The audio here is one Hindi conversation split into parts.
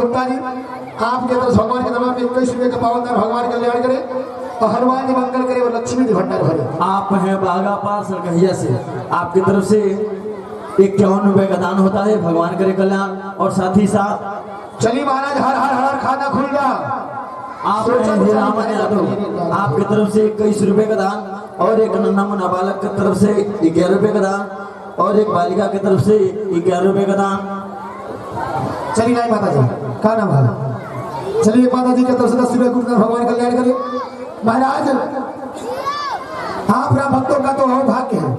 गुप्ता जी आपके तरफ भगवान के दरबार में 21 रुपये का पावन दान भगवान कल्याण करे और हनुमान जी मंगल करे और लक्ष्मी जी भंडार भरे। आप हैं बागा पास सरकहिया से, आपकी तरफ से 51 रुपये का दान होता है, भगवान करे कल्याण। और साथ ही साथ चलिए महाराज हर हर हर खाना खुल गया। आप रामन यादव, आपकी तरफ से 21 रुपये का दान और एक नन्हा मुन्ना बालक की तरफ से 11 रुपये का दान और एक बालिका की तरफ से 11 रुपये का दान। चलिए नहीं माता जी का नाम है, चलिए माता जी की तरफ से 10 रुपये गुरुदान भगवान कल्याण करे। महाराज आप राम भक्तों का तो अहोभाग्य है,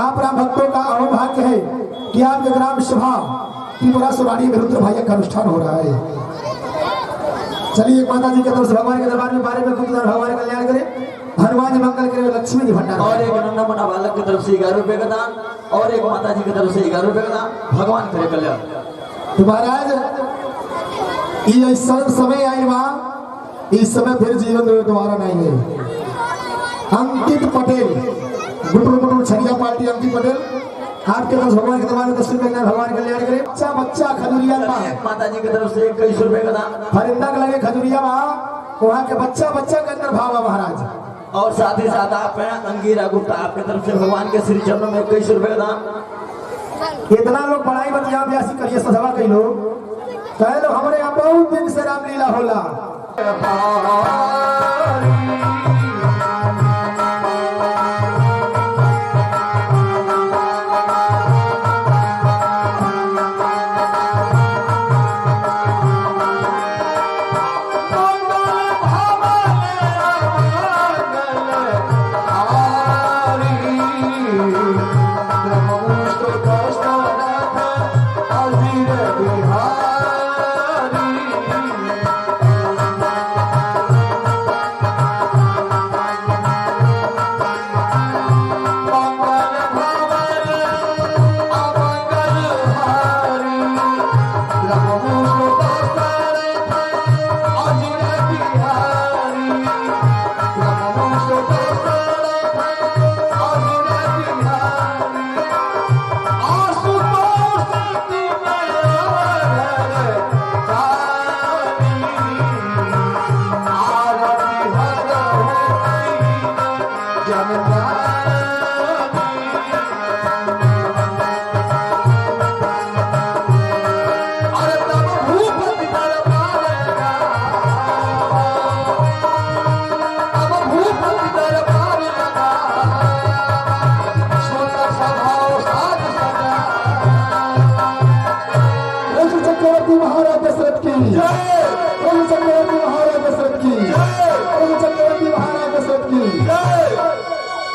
आप राम भक्तों का अहोभाग्य है कि आपके ग्राम सभा त्रिपुरा सुरानी में रुद्र भाई का अनुष्ठान हो रहा है। चलिए माता जी की तरफ से भगवान के दरबार में 12 रुपये गुरुदान भगवान कल्याण करे, हनुमान जी मंगल करे, लक्ष्मी जी भंडार। और एक नन्हा मुन्ना बालक की तरफ से 11 रुपये का दान और एक माता जी की तरफ से 11 रुपये का दान, भगवान करे कल्याण। तो महाराज ये समय आई माँ, इस समय फिर जीवन दोबारा नहीं है। अंकित पटेल गुटुर छरिया पार्टी, अंकित पटेल आपके तरफ भगवान के दरबार में 10 रुपये भगवान कल्याण करे। बच्चा बच्चा खजुरिया माता जी की तरफ से 21 रुपये का दान, फरिंदा के लगे खजुरिया माँ, वहाँ के बच्चा बच्चा के अंदर भाव है महाराज। और साथ ही साथ आप हैं अंगीरा गुप्ता, आपके तरफ से भगवान के श्री चरणों में 21 रुपये का दान। कितना लोग बड़ाई बतिया ब्यासी करिए सजवा कई लोग कहे लो हमारे यहाँ बहुत दिन से रामलीला होला।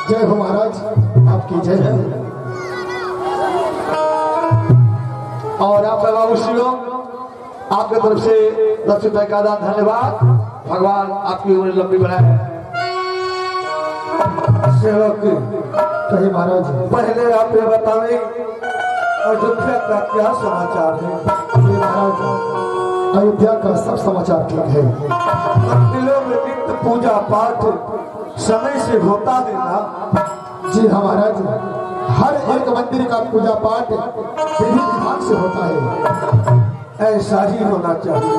जय हो महाराज, आपकी जय है। और आप बाबू श्री आपके तरफ से 10 रुपये का दान, धन्यवाद। भगवान आपकी उम्र लंबी बनाए। सेवक कहे महाराज, पहले आप ये बताएं अयोध्या का क्या समाचार है? महाराज अयोध्या का सब समाचार ठीक है। मंदिरों में नित्य पूजा पाठ समय से होता है ना? जी हाँ महाराज, हर एक मंदिर का पूजा पाठ विधि विधान से होता है। ऐसा ही होना चाहिए।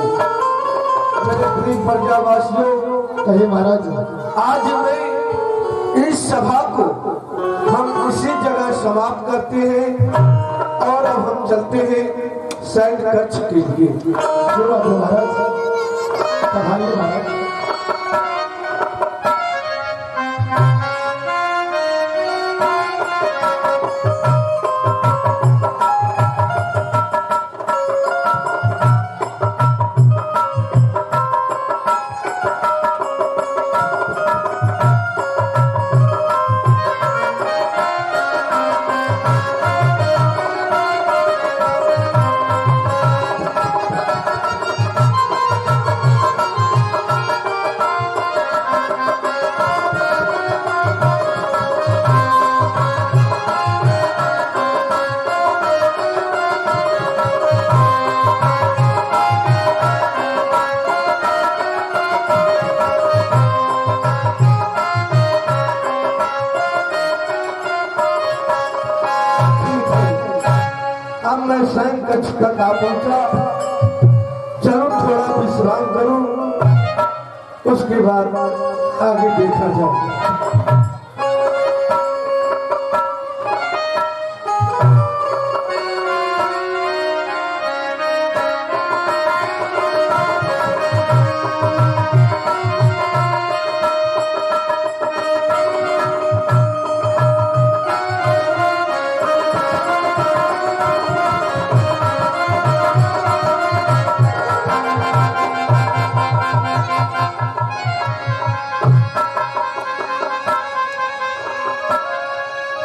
मेरे प्रिय प्रजावासियों, कहे महाराज, आज मैं इस सभा को हम इसी जगह समाप्त करते हैं और अब हम चलते हैं सैन्य कक्ष के लिए। जो बात है महाराज, पधारिए महाराज। अब मैं सैन्य कक्ष तक आ पहुंचा। विश्राम करूं, उसके बाद आगे देखा जाए।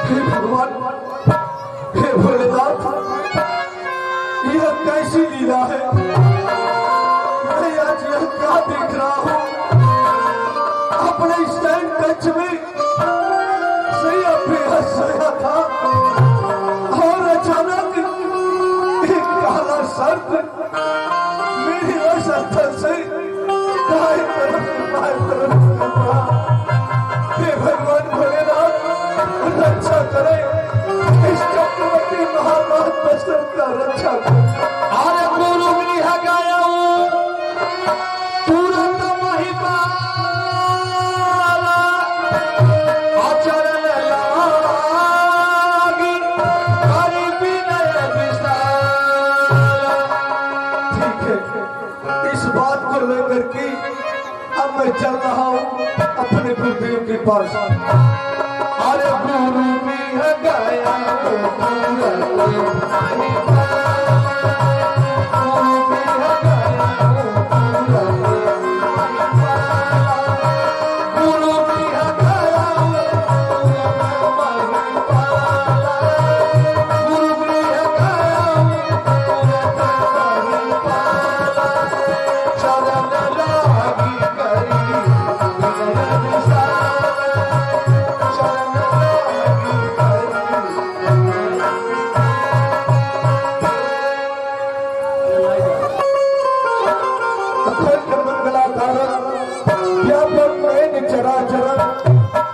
हे भगवान, हे भोलेनाथ, यह कैसी लीला है? मैं आज यह क्या देख रहा हूँ? अपने स्टैंड कक्ष में सैया बेहद सोया था और अचानक एक काला सर्प मेरी असर से दाएं तरफ बाएं तरफ निकल पड़ा। हे भगवान भोलेनाथ, रक्षा करे, इस चक्रवर्ती महामात बस्तर का रक्षा करे। अरे गुरु गृह गया तुरंत महिमा आचरण लागी हरि विनय विशाल। ठीक है, इस बात को लेकर के अब मैं चल रहा हूँ अपने गुरुदेव के पास। अरे गुरु गृह गया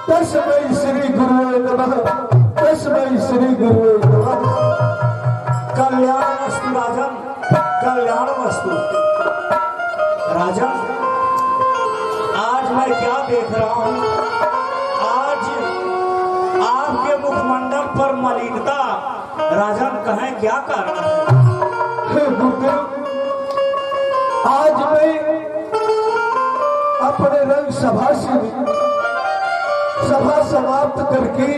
तस्मै श्री गुरुवे नमः, तस्मै श्री गुरुवे नमः। कल्याणमस्तु राजन, कल्याणमस्तु। राजन, आज मैं क्या देख रहा हूँ? आज आपके मुखमंडल पर मलिनता। राजन, कहें क्या कारण है? हे गुरुदेव, आज मैं अपने रंग सभा से सभा समाप्त करके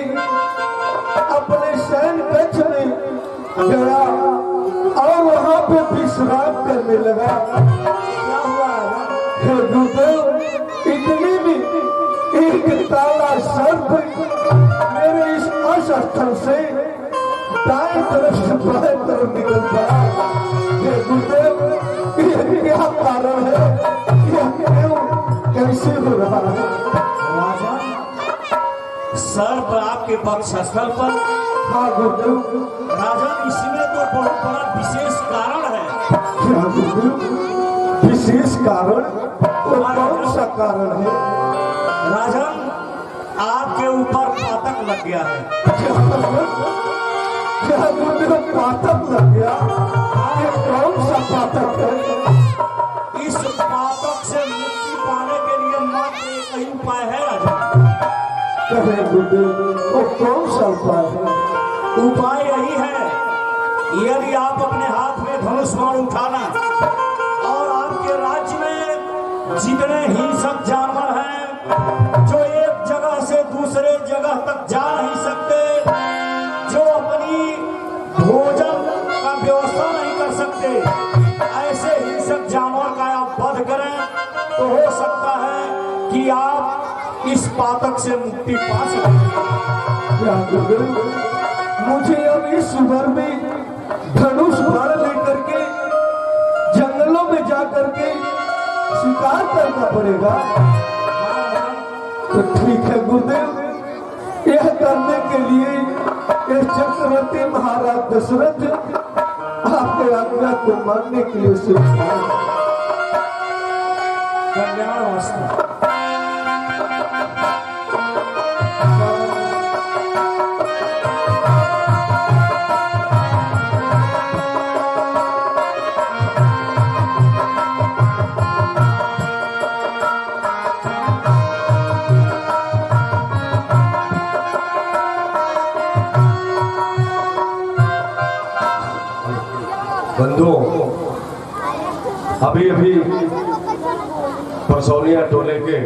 अपने शयन कक्ष में गया और वहां पे विश्राम करने लगा। क्या हुआ राजन? हे गुरुदेव, इतने में एक काला सर्प मेरे इस असस्थल से दाएं तरफ से बाएं तरफ निकल पड़ा। हे गुरुदेव, यह क्या कारण है? यह क्यों कैसे हो रहा है? राजन, सर्प आपके पक्ष स्थल पर। हाँ गुरुदेव। राजन, इसमें तो बहुत बड़ा विशेष कारण है। क्या गुरुदेव? विशेष कारण? तो कौन सा कारण है? राजन, आपके ऊपर पातक लग गया है। क्या गुरुदेव पातक लग गया? ये कौन सा पातक है? इस पातक से मुक्ति पाने के लिए मात्र एक ही उपाय है राजन। कहे गुरुदेव, वो कौन सा उपाय है? उपाय यही है, यदि आप अपने हाथ में धनुष बाण उठाना और आपके राज्य में जितने हिंसक जानवर हैं जो एक जगह से दूसरे जगह तक जा नहीं सकते, जो अपनी भोजन का व्यवस्था नहीं कर सकते, ऐसे हिंसक जानवर का आप वध करें तो हो सकता है कि आप इस पातक से मुक्ति पा सकें। क्या गुरुदेव, मुझे अब इस उम्र में धनुष बाण लेकर के जंगलों में जाकर के शिकार करना पड़ेगा? तो ठीक है गुरुदेव, यह करने के लिए ये चक्रवर्ती महाराज दशरथ आपके आज्ञा को मानने के लिए स्वीकार। कल्याणमस्तु। बंधुओं, अभी अभी परसौलिया टोले के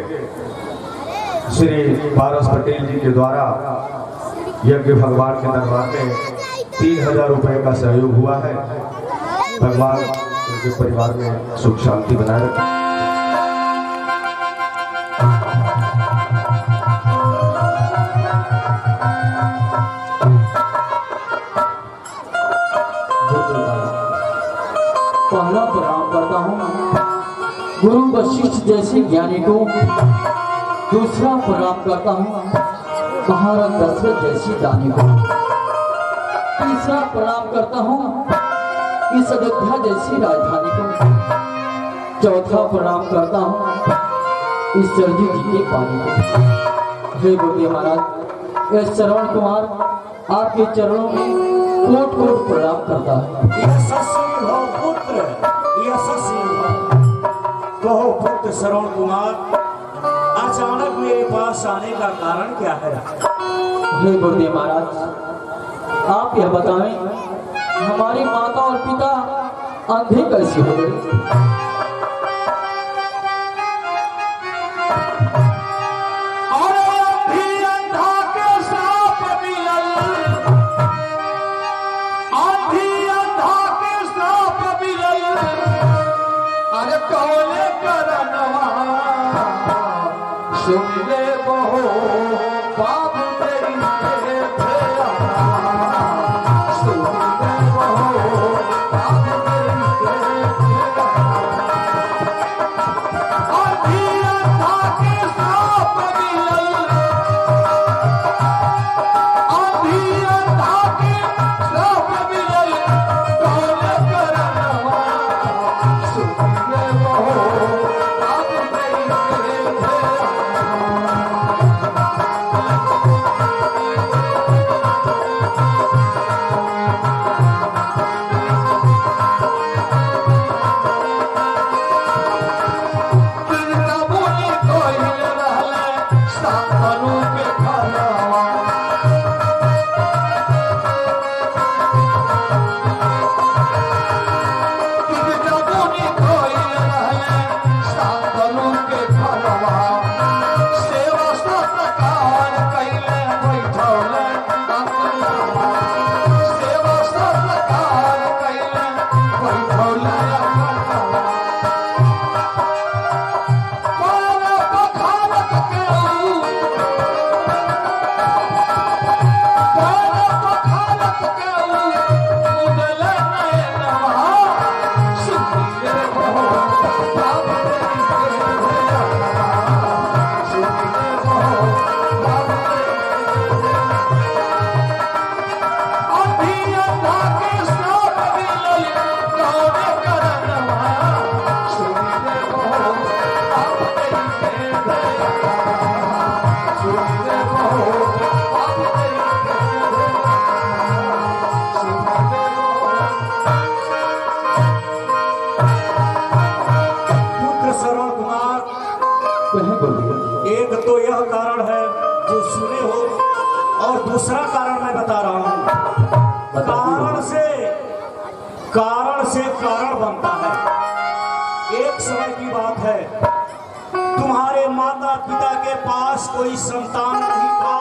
श्री पारस पटेल जी के द्वारा यज्ञ भगवान के दरबार में 3000 रुपए का सहयोग हुआ है। भगवान उनके परिवार में सुख शांति बनाए रखें। पहला प्रणाम करता हूँ गुरु वशिष्ठ जैसे ज्ञानी को। दूसरा प्रणाम करता हूँ महाराज दशरथ जैसी दानी को। तीसरा प्रणाम करता हूँ इस अयोध्या जैसी राजधानी को। चौथा प्रणाम करता हूँ इस सरजू जी के पानी को। हे गुरुदेव महाराज, यह श्रवण कुमार आपके चरणों में कोट कोट प्रणाम करता है। यशस्वी हो पुत्र, यशस्वी हो। कहो पुत्र श्रवण कुमार, अचानक मेरे पास आने का कारण क्या है? हे गुरुदेव महाराज, आप यह बताएं, हमारी माता और पिता अंधे कैसे हो गए? एक तो यह कारण है जो सुने हो, और दूसरा कारण मैं बता रहा हूँ। कारण से कारण बनता है। एक समय की बात है, तुम्हारे माता पिता के पास कोई संतान नहीं था,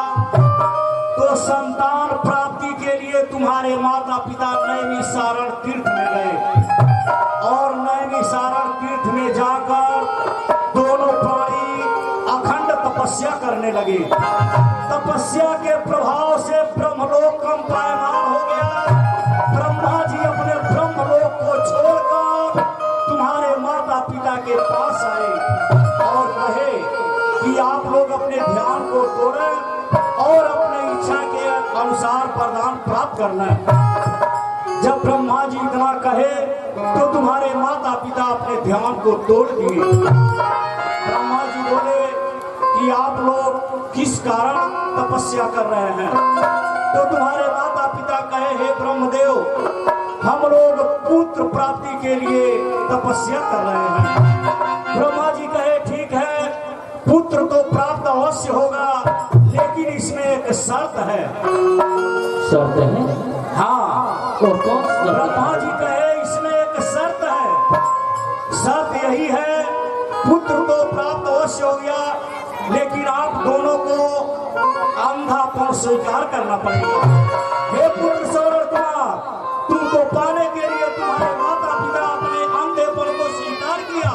तो संतान प्राप्ति के लिए तुम्हारे माता पिता नैमिषारण तीर्थ में गए, और नैमिषारण तीर्थ में जाकर दोनों प्राणी अखंड तपस्या करने लगे। तपस्या के प्रभाव से ब्रह्मलोक कंपायमान हो गया। ब्रह्मा जी अपने ब्रह्मलोक को छोड़कर तुम्हारे माता पिता के पास आए और कहे कि आप लोग अपने ध्यान को तोड़ें और अपने इच्छा के अनुसार वरदान प्राप्त करना। जब ब्रह्मा जी इतना कहे तो तुम्हारे माता पिता अपने ध्यान को तोड़ दिए। ब्रह्मा जी बोले कि आप लोग किस कारण तपस्या कर रहे हैं? तो तुम्हारे माता पिता कहे, हे ब्रह्मदेव, हम लोग पुत्र प्राप्ति के लिए तपस्या कर रहे हैं। ब्रह्मा जी कहे, ठीक है, पुत्र तो प्राप्त अवश्य होगा, लेकिन इसमें एक शर्त है। शर्त है? हाँ। और कौन सी? ब्रह्मा जी कहे, इसमें अंधापन स्वीकार करना पड़ेगा। हे पुत्र सौरव कुमार, तुमको पाने के लिए तुम्हारे माता पिता अपने अंधेपन को स्वीकार किया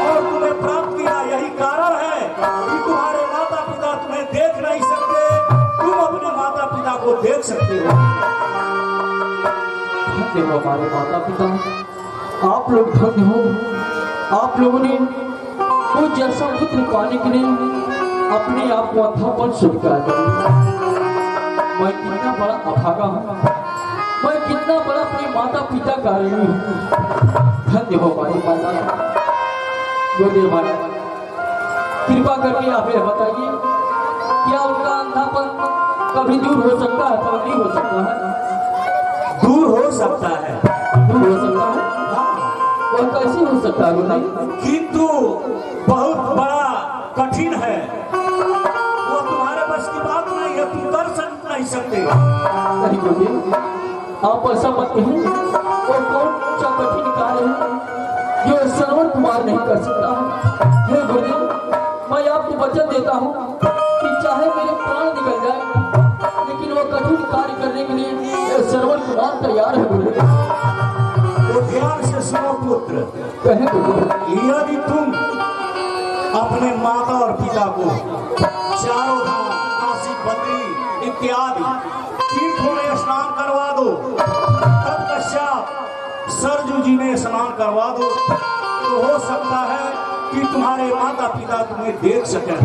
और तुम्हें प्राप्त किया। यही कारण है कि तुम्हारे माता पिता तुम्हें देख नहीं सकते, तुम अपने माता पिता को देख सकते हो। धन्य हो हमारे माता पिता, आप लोग धन्य हो। आप लोगों ने कोई जैसा पुत्र पाने के लिए अपने आप को अंधापन स्वीकार किया। मैं कितना बड़ा अभागा हूँ, मैं कितना बड़ा अपने माता पिता का ऋणी हूँ। धन्य हो हमारे माता। गुरुदेव महाराज, कृपा करके आप यह बताइए, क्या उनका अंधापन कभी दूर हो सकता है अथवा नहीं हो सकता है? दूर हो सकता है, दूर हो सकता है। और कैसे हो सकता है गुरुदेव? किंतु बहुत बड़ा कठिन है, वो तुम्हारे बस की बात नहीं है, तुम कर नहीं सकते। नहीं गुरुदेव, आप ऐसा मत कहिए। और कौन सा कठिन कार्य है जो श्रवण कुमार नहीं कर सकता है? हे गुरुदेव, मैं आपको वचन देता हूँ कि चाहे मेरे प्राण निकल जाए, लेकिन वो कठिन कार्य करने के लिए श्रवण कुमार तैयार है गुरुदेव। वो ध्यान से सुनो पुत्र, कहे गुरुदेव। यदि तुम अपने माता और पिता को चारों धाम काशी बद्री इत्यादि तीर्थों में स्नान करवा दो, तत्पश्चात सरजू जी में स्नान करवा दो, तो हो सकता है कि तुम्हारे माता पिता तुम्हें देख सकें।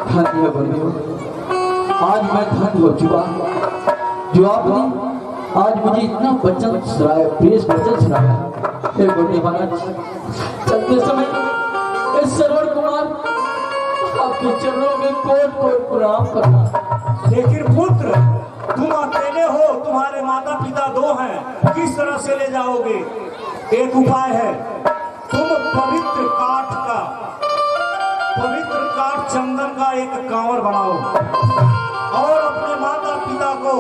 धन्य गुरुदेव, आज मैं धन्य हो चुका हूँ जो आपने आज मुझे इतना वचन सुनाया, प्रेस वचन सुनाया। हे गुरुदेव महाराज, चलते समय इस श्रवण कुमार आपके चरणों में कोट कोट प्रणाम करना। लेकिन पुत्र, तुम अकेले हो, तुम्हारे माता पिता दो हैं, किस तरह से ले जाओगे? एक उपाय है, तुम पवित्र काठ चंदन का एक कांवर बनाओ और अपने माता पिता को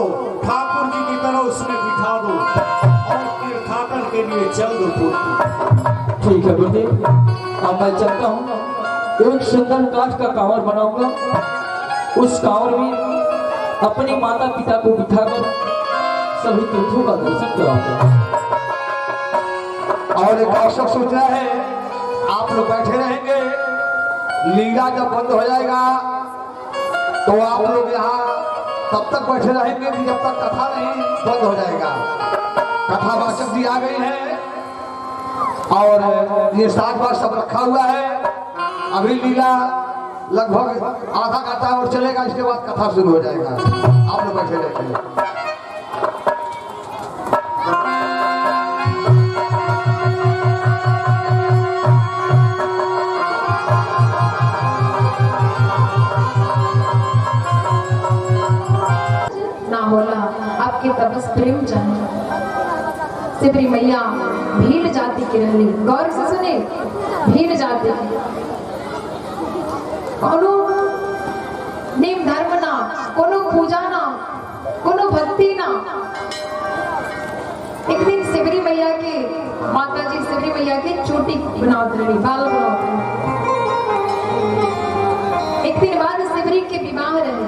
ठाकुर जी की तरह उसमें बिठा दो और तीर्थाटन के लिए चल दो पुत्र। ठीक है गुरुदेव, अब मैं चलता हूँ। एक सुंदर काठ का कांवर बनाऊंगा, उस कांवर में अपने माता पिता को बिठाकर सभी तीर्थों का दर्शन कराऊंगा। और एक आवश्यक सूचना है, आप लोग बैठे रहेंगे, लीला जब बंद हो जाएगा तो आप लोग यहाँ तब तक बैठे रहेंगे कि जब तक कथा नहीं बंद हो जाएगा। कथावाचक जी आ गई है और ये सात बार सब रखा हुआ है। अभी लीला लगभग आधा घंटा और चलेगा, इसके बाद कथा शुरू हो जाएगा। आप लोग बैठे रहेंगे। ना होला आपके तपस प्रेम जाने सिबरी मैया भीड़ जाति की रहली। गौर से सुने, भीड़ जाति कोनो नियम धर्म ना, कोनो पूजा ना, कोनो भक्ति ना। एक दिन सिबरी मैया के माता जी सिबरी मैया के चोटी बनावत रही, बाल बनावत रही। एक दिन बाद सिबरी के विवाह रहे।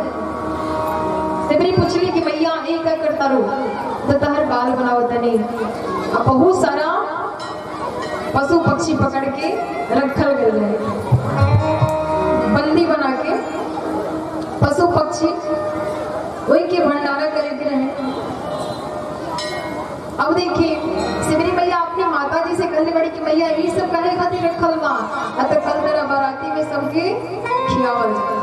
सिबरी पूछली कि मैया एक का करता रो तो तहर बाल बनावत नहीं। अब बहुत सारा पशु पक्षी पकड़ के रखल गए रहे, बंदी बना के पशु पक्षी वही के भंडारा करे के रहे। अब देखिए सिबरी मैया अपनी माता जी से कहने बड़ी कि मैया ये सब कहे खातिर रखल बा, तो कल तेरा बाराती में सबके खियावल जाए।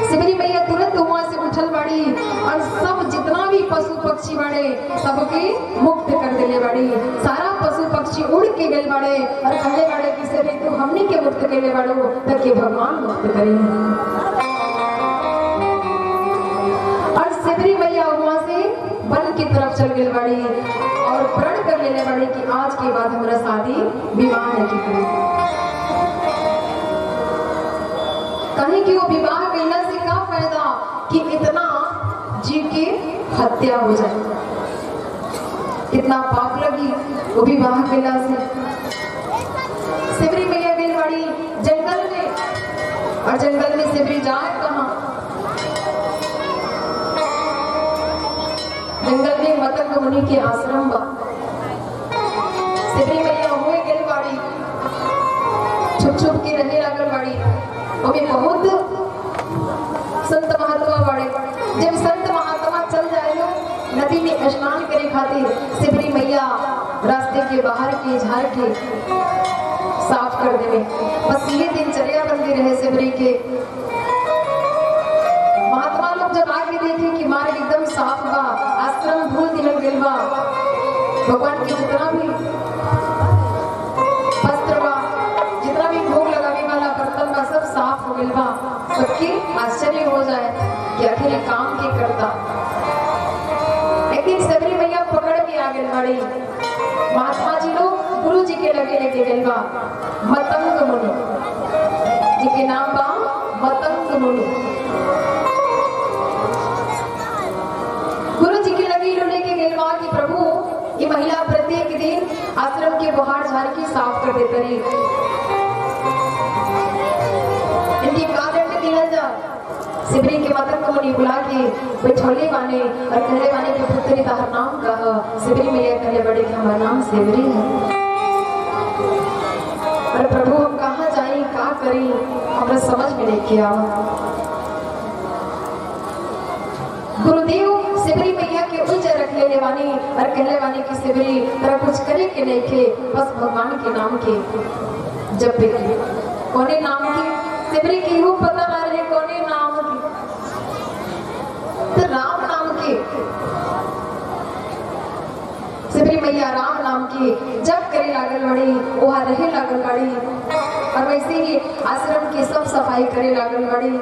सिबरी मैया तुरंत वहां से उठल बाड़ी और सब जितना भी पशु पक्षी बड़े सबके मुक्त कर दिले बाड़ी। सारा पशु पक्षी उड़ के गए बड़े और कहले बड़े कि से तू हमने के मुक्त करे बड़ो तो के भगवान मुक्त करे। और सिबरी मैया वहां से वन की तरफ चल गई बड़ी और प्रण कर लेने बड़ी कि आज के बाद हमारा शादी विवाह है की करें। कहीं कि वो विवाह करने से क्या फायदा कि इतना जीव की हत्या हो जाए, कितना पाप लगी वो विवाह करने से। सिबरी मैया गई बड़ी जंगल में और जंगल में सिबरी जाए कहाँ? जंगल में मतंग मुनि के आश्रम बा। सिबरी मैया हुए गेल बाड़ी, छुप छुप के रहे लागल बाड़ी। हमें बहुत संत महात्मा बाड़े। जब संत महात्मा चल जाए नदी में स्नान करे खातिर, सिबरी मैया रास्ते के बाहर के झाड़ के साफ कर देवे। बस ये दिनचर्या बनती रहे सिबरी के। महात्मा लोग जब आगे देखे कि मार्ग एकदम साफ बा, आश्रम धूल दिलल गेल बा, भगवान के जितना भी वस्त्र बा, जितना भी भोग लगावे वाला बर्तन बा, सब साफ हो गेल बा। सबके आश्चर्य हो जाए कि आखिर ये काम के करता। एक दिन सिबरी मैया पकड़ में आ गेल बाड़ी। महात्मा जी लोग गुरु जी के लगे लेके गेल बा। मतंग मुनि जी के नाम बा मतंग मुनि। गुरु जी के लगे लेके गेल बा कि प्रभु ये महिला प्रत्येक दिन आश्रम के बाहर झाड़ के साफ कर देते रही, इनकी कादंड दिया जा। सिबरी के मतंग मुनि बुला के बैठौले बाने और कहले बाने कि पुत्री तहर नाम का है। सिबरी मैया कहले बड़े कि हमारा नाम सिबरी है। अरे प्रभु हम कहाँ जाए, का करी, हमरा समझ में नहीं किया। गुरुदेव सिबरी मैया के उल्टे रख ले बानी और कहले बानी कि सिबरी तेरा कुछ करे के नहीं खे, बस भगवान के नाम के जप के। कोने नाम के? सिबरी की वो पता ना रहे कोने नाम की, तो राम नाम के। सिबरी मैया राम नाम की जप करे लागल बड़ी, वहाँ रहे लागल बड़ी और वैसे ही आश्रम की सब सफाई करे लागल बड़ी।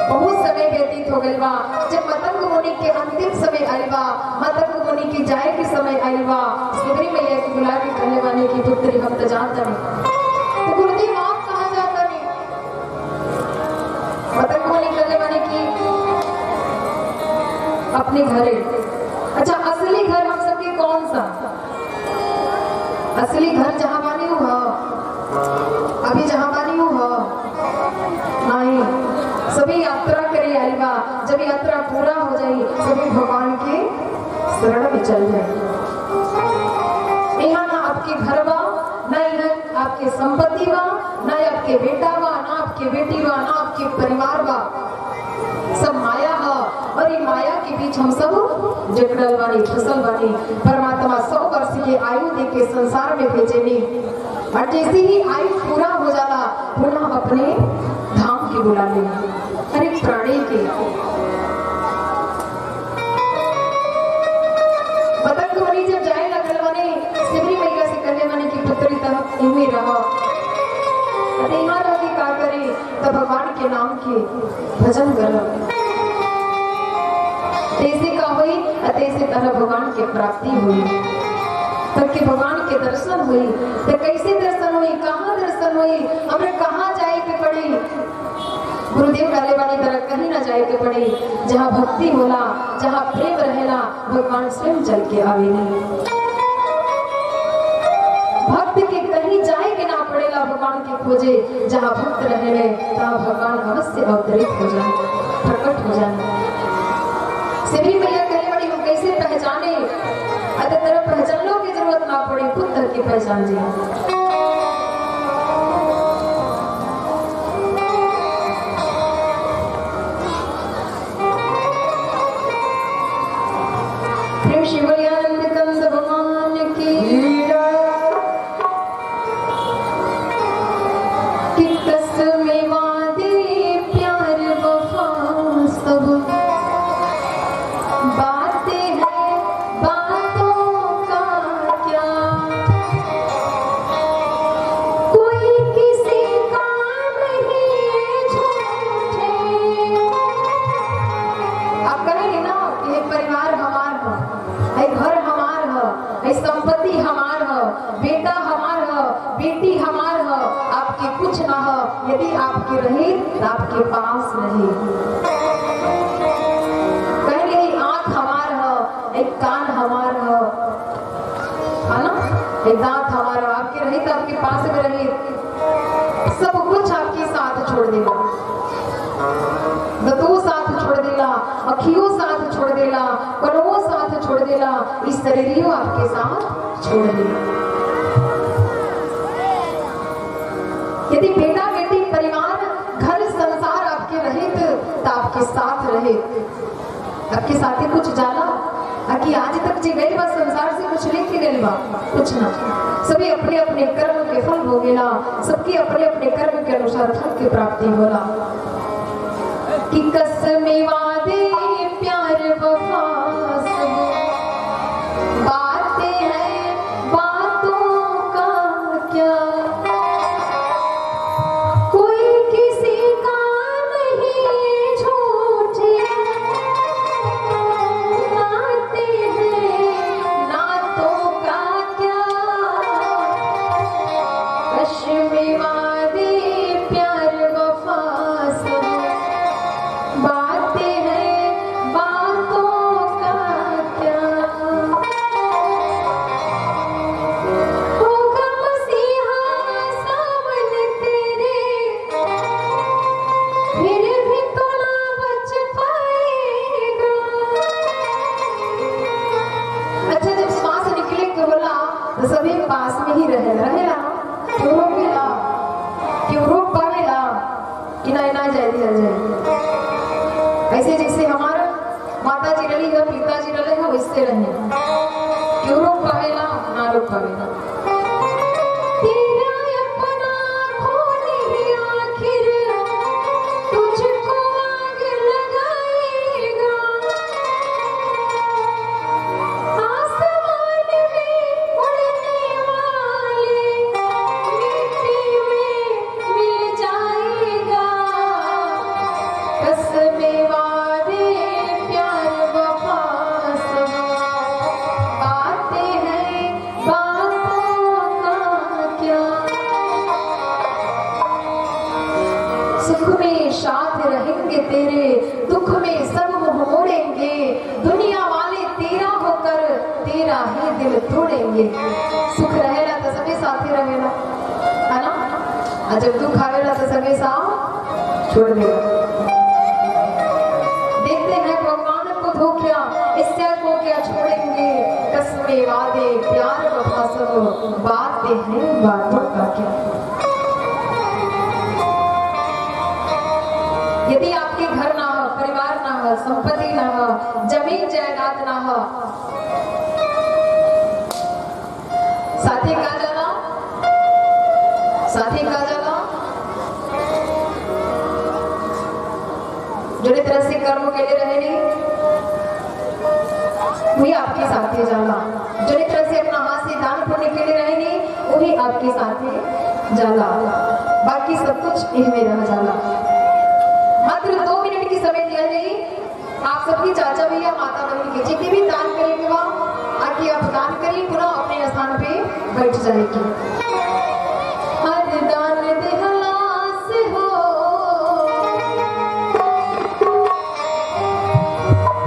बहुत समय व्यतीत हो गइल बा। जब मतंग मुनि के अंतिम समय आइल बा, मतंग मुनि के जाए के समय आइल बा, सिबरी मैया के बुला के कहले बानी कि पुत्री हम तो जानता नहीं। तो गुरुदेव आप कहाँ जाता नहीं? मतंग मुनि कहले बानी कि अपने घरे। अच्छा, असली घर हम सबके कौन सा? असली घर जहाँ बानी हूँ अभी जहाँ बानी हूँ नहीं, सभी यात्रा करे आइल बा। जब यात्रा पूरा हो जाए सभी भगवान के शरण में चल जाए। यहाँ ना आपके घर बा, ना यहाँ आपके संपत्ति बा, ना आपके बेटा बा, ना आपके बेटी बा, ना आपके परिवार बा, सब माया है। और ये माया के बीच हम सब जकड़ल बानी, फसल बानी। परमात्मा 100 वर्ष की आयु दे के संसार में भेजेनी और जैसे ही आयु पूरा हो जाला पुनः अपने धाम के बुला ले हर एक प्राणी के। मतंग मुनि जब जाए लगल बने, सिबरी मैया से कहले बने कि पुत्री तरफ इमे रह। अरे यहाँ रह के का करे? तो भगवान के नाम के भजन करो, तैसे का हुई तैसे तरह भगवान के प्राप्ति हुई, तब के भगवान के दर्शन हुई। तो कैसे दर्शन हुई, कहाँ दर्शन हुई, हमें कहाँ जाए के पड़ी? गुरुदेव कहले वाली तरह कहीं ना जाए के पड़ी। जहाँ भक्ति होला, जहाँ प्रेम रहेला, भगवान स्वयं चल के आवेली। भक्त के कहीं जाए के ना पड़ेला भगवान के खोजे। जहाँ भक्त रहेले तहाँ भगवान अवश्य अवतरित हो जाए, प्रकट हो जाए। सिबरी मैया कहले बड़ी हम कैसे पहचाने? अगर तेरा पहचानने की जरूरत ना पड़े, खुद तक की पहचान जी। प्रेम शिवयानंद कंद भगवान की कसमें वादे प्यार वफा सब बातें हैं, बातों का क्या कोई किसी का नहीं झूठे। आप कहेंगे ना कि ये परिवार हमार है, ये घर हमार है, ये संपत्ति हमार है, बेटा हमार है, बेटी हमार है, आपके कुछ ना है। यदि आपके रहे तो आपके पास रहे। कहेंगे आंख हमार है, एक कान हमार है ना, एक दांत हमारा, आपके रहे तो आपके पास में रहे। सब कुछ आपके देला, दतो साथ छोड़ देला, अखियों साथ छोड़ देला, कनों साथ छोड़ देला, इस शरीरियों आपके साथ छोड़ देला। यदि बेटा बेटी परिवार घर संसार आपके रहे तो आपके साथ रहे, आपके साथ ही कुछ जाला कि आज तक जे गए बा संसार से कुछ लेके गए बा कुछ ना, सभी अपने अपने कर्म के फल भोगेला, सबके अपने अपने कर्म के अनुसार फल की प्राप्ति होला। कि कसमें वादे प्यार वफा सब बातें हैं बातों का क्या, कोई किसी का नहीं झूठे नाते हैं नातों का क्या, कसमें वादे प्यार वफा सब बातें हैं बातों का क्या, होगा मसीहा सावन तेरे फिर भी तो ना बच पाएगा। अच्छा जब श्वास निकले के बोला तो सभी पास में ही रहेला, क्यों रोकेला, क्यों रोक पावेला कि ना जाए दिया जाए। ऐसे जैसे हमारा माता जी रही है, पिताजी रहे हैं, वैसे रहे, क्यों रोक पावेला, ना रोक पावेला। तेरा अपना खून ही आखिर तुझको आग लगाएगा, आसमान में उड़ने वाले मिट्टी में मिल जाएगा, कसमें वादे प्यार वफा सब बातें हैं बातों का क्या, सुख में साथ रहेंगे तेरे, दुख में सब मुंह मोड़ेंगे, दुनिया वाले तेरा होकर तेरा ही दिल तोड़ेंगे। सुख रहेला तो सभी साथी रहेला, है ना, और जब दुख आवेला तो सभी साथ छोड़ देगा। देखते हैं भगवान को धोखा, इससे को क्या छोड़ेंगे, कसमें वादे प्यार वफा सब बातें हैं बातों का क्या। यदि आपके घर ना हो, परिवार ना हो, संपत्ति ना हो, जमीन जायदाद ना हो, साथी का जाला, साथी का जाला जोड़े तरह से कर्म के लिए रहेगी वही आपके साथ ही जाला, जोड़े तरह से अपना हाथ से दान पुण्य के लिए रहेगी वही आपके साथ ही जाला, बाकी सब कुछ इनमें रह जाला। मात्र 2 मिनट की समय दिया जाए, आप सबकी चाचा भैया माता बहन के जितने भी दान करेंगे वह आके आप दान करिए, पुनः अपने स्थान पे बैठ जाएगी। हर दान देहला से हो,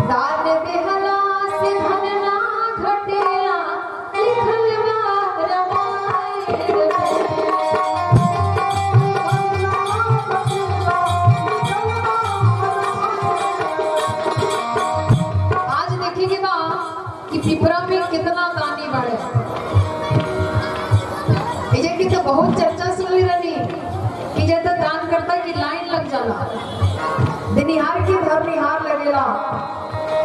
दान देहला से धन ना घटेला, लिखल बा रामायण में। आज देखेंगे बा कि पिपरा में कितना दानी बढ़े, ये की तो बहुत चर्चा सुन ली रही कि जब तक दान करता कि लाइन लग जाला, दिनिहार की धरनिहार लगेला।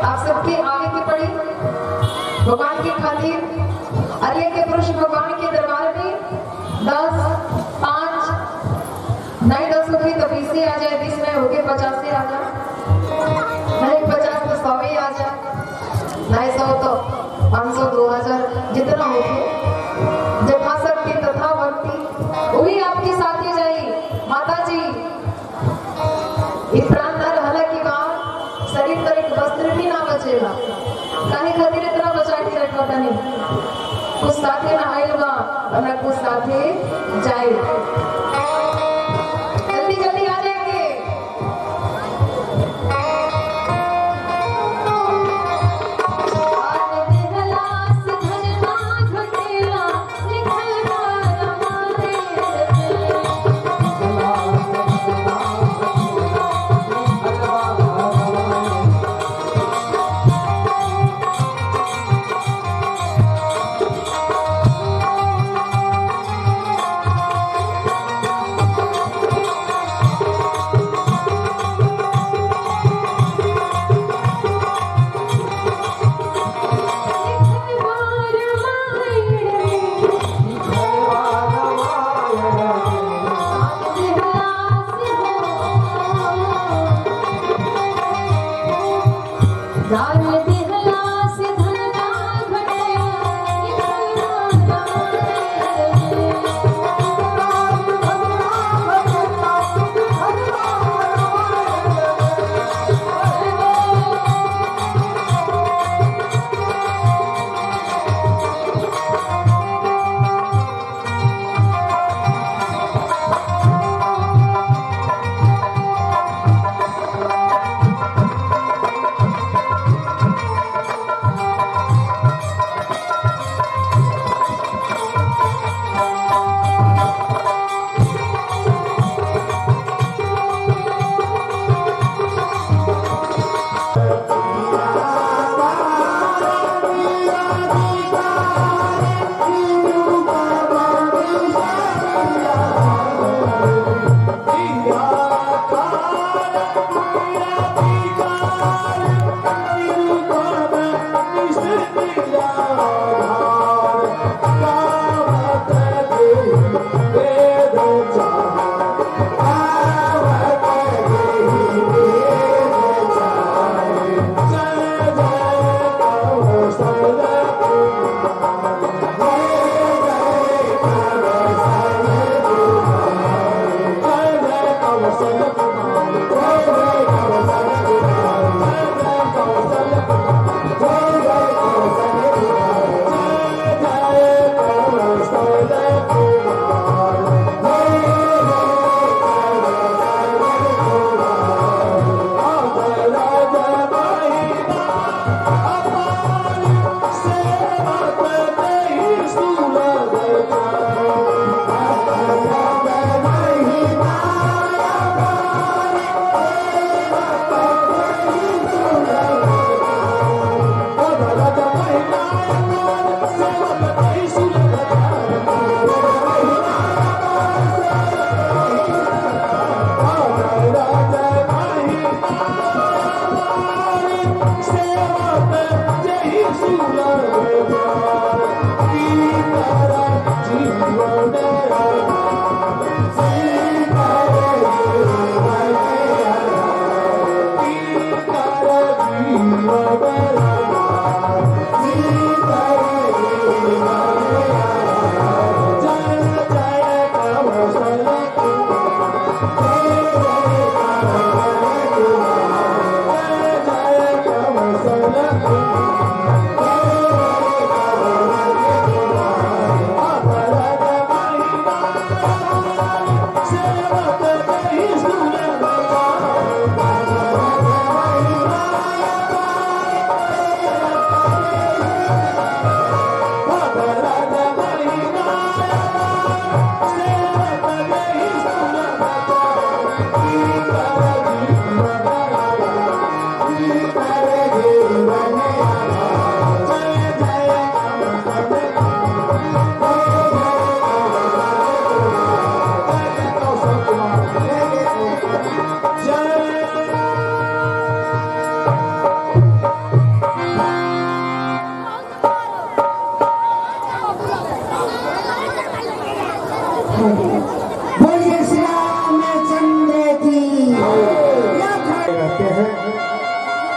आप सबके आगे की पड़ी भगवान की खातिर अरे के पुरुष भगवान के दरबार में 10, 5 नहीं 10 हो गई तो 20 से आ जाए, 20 में हो गए 50 से आ जाए, नहीं 50 तो 100 ही आ जाए, नहीं 100 तो 500, 2000 जितना हो गए। जथा शक्ति तथा भक्ति वही आपके साथ ही जाए। माता जी इस प्राण रहला की बात शरीर पर एक वस्त्र भी ना बचेगा, काहे खातिर इतना बचा के रखा था नहीं, कुछ साथे ना आयल बा और ना कुछ साथे जाए, जल्दी जल्दी आ जाएंगे। Thank you.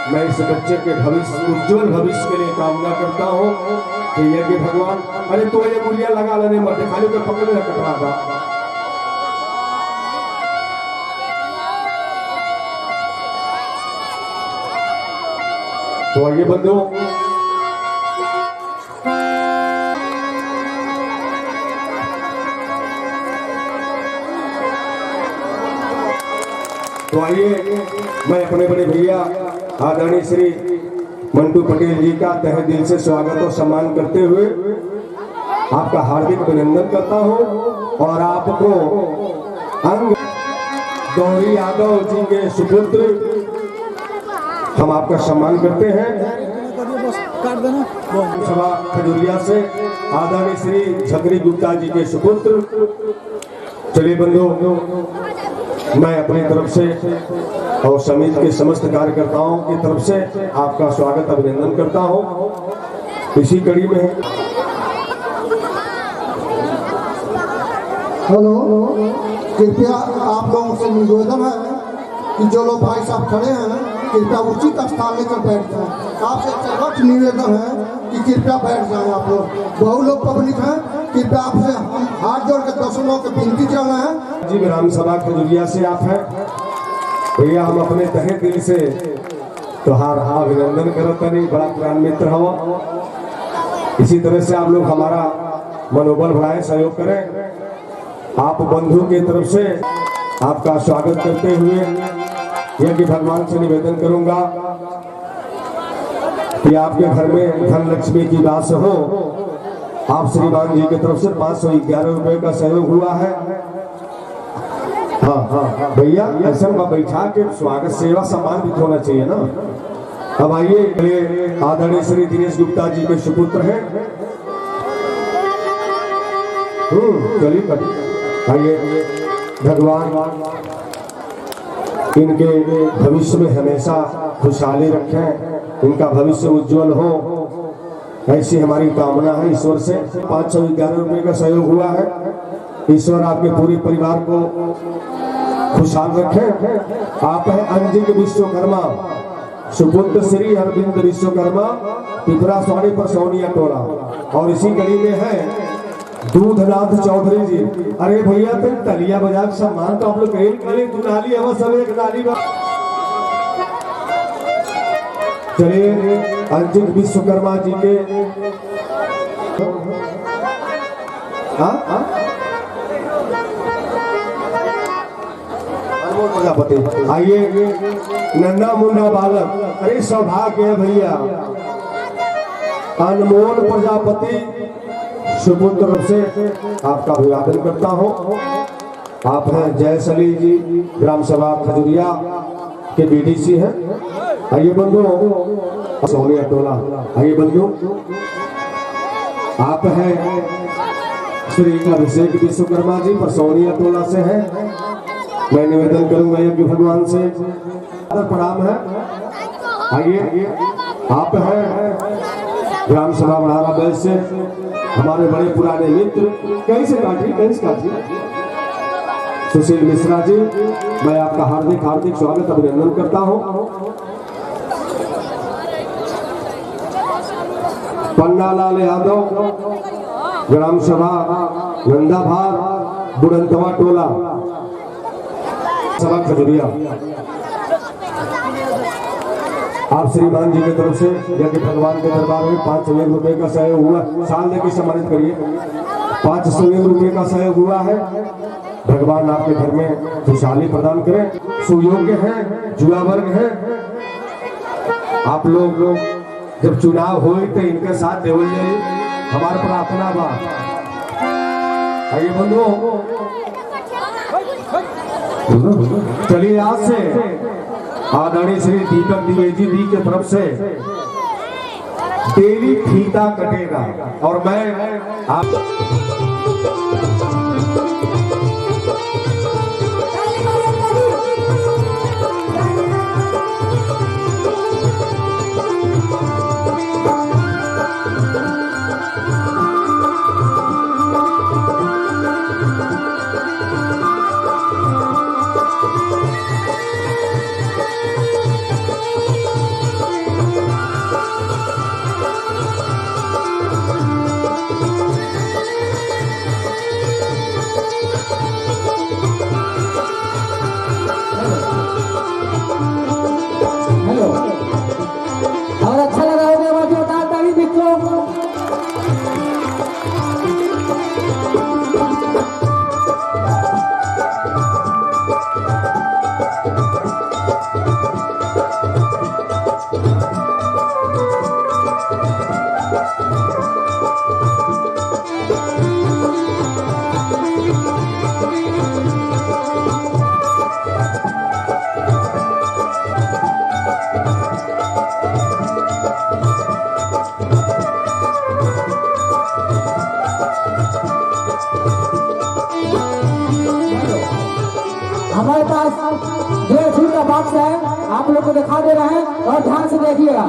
मैं इस बच्चे के भविष्य उज्जवल भविष्य के लिए कामना करता हूँ कि यज्ञ भगवान। अरे तो ये गुड़िया लगा लेने मत, खाली तो पकड़ने लग रहा था। तो आइए बंधुओं, तो आइए मैं अपने बड़े भैया आदरणीय श्री मंटू पटेल जी का तहे दिल से स्वागत और सम्मान करते हुए आपका हार्दिक अभिनंदन करता हूं और आपको अंग गौरी यादव जी के सुपुत्र हम आपका सम्मान करते हैं। सभा खजूरिया से आदरणीय श्री झकरी गुप्ता जी के सुपुत्र। चलिए बंधुओं, मैं अपनी तरफ से और समिति के समस्त कार्यकर्ताओं की तरफ से आपका स्वागत अभिनंदन करता हूं। इसी कड़ी में हेलो, कृपया आप लोगों से निवेदन है कि जो लोग भाई साहब खड़े हैं कृपया उचित स्थान लेकर बैठ जाएं। आपसे सर्वत्र निवेदन है कि कृपया बैठ जाएं। आप लोग बहुत लोग पब्लिक हैं, कृपया आपसे हम हाथ जोड़ के दर्शनों की विनती कर रहे हैं। जी विराम सभा खजूरिया से आप हैं भैया, हम अपने तहे दिल से तुहार अभिनंदन करते नहीं, बड़ा पुरान मित्र हवा। इसी तरह से आप लोग हमारा मनोबल बढ़ाएं, सहयोग करें। आप बंधु की तरफ से आपका स्वागत करते हुए यज्ञ भगवान से निवेदन करूंगा कि आपके घर में धन लक्ष्मी की वास हो। आप श्रीमान जी की तरफ से 511 रुपए का सहयोग हुआ है। हाँ भैया, ऐसा बैठा के स्वागत सेवा सम्मान भी होना चाहिए ना। अब आइए, आदरणीय श्री दिनेश गुप्ता जी के सुपुत्र हैं। चलिए आइए, भगवान इनके भविष्य में हमेशा खुशहाली रखें, इनका भविष्य उज्जवल हो, ऐसी हमारी कामना है ईश्वर से। 511 रुपए का सहयोग हुआ है। ईश्वर आपके पूरे परिवार को खुशहाल रखें। आप है अंजिक विश्वकर्मा, सुपुत्र श्री अरविंद विश्वकर्मा, पिपरा स्वाड़ी पर सोनिया टोला। और इसी कड़ी में है दूधनाथ चौधरी जी। अरे भैया तो तलिया बजा के सम्मान तो आप लोग तू नाली है सब एक नाली में। चलिए अंतिम विश्वकर्मा जी के प्रजापति आइए। नन्ना मुन्ना बालक, अरे सौभाग्य है भैया। अनमोल प्रजापति सुपुत्र तरफ से आपका अभिवादन करता हूँ। आप हैं जयसली जी, ग्राम सभा खजुरिया के बीडीसी हैं। आइए बंधु सोनिया टोला। आइए बंधु आप हैं श्री अभिषेक विश्वकर्मा जी परसौनिया टोला से हैं। मैं निवेदन करूंगा यज्ञ भगवान से प्रणाम है। आइए आप हैं ग्राम सभा बढ़ारा बैल से हमारे बड़े पुराने मित्र कहीं से काटी सुशील मिश्रा जी, मैं आपका हार्दिक हार्दिक स्वागत अभिनंदन करता हूं। पन्नालाल यादव ग्राम सभा नंदाभार बुरंतवा टोला सभा खजुरिया, आप श्रीमान जी की तरफ से यज्ञ भगवान के दरबार में 500 रुपए का सहयोग हुआ। साल लेके सम्मानित करिए। 500 रुपए का सहयोग हुआ है। भगवान आपके घर में खुशहाली प्रदान करें। सुयोग्य हैं, जुआ वर्ग है। आप लोग जब चुनाव हो तो इनके साथ देवल जाइए, हमारे प्रार्थना बा। आइए बंधुओं, चलिए आज से आदरणीय श्री दीपक द्विवेदी जी की तरफ से डेली फीता कटेगा और मैं आप और अच्छा लगा होगा बाकी बताता ही मित्रों। हमारे पास 1.5 फीट का बॉक्स है, आप लोग को दिखा दे रहे हैं और ध्यान से देखिएगा।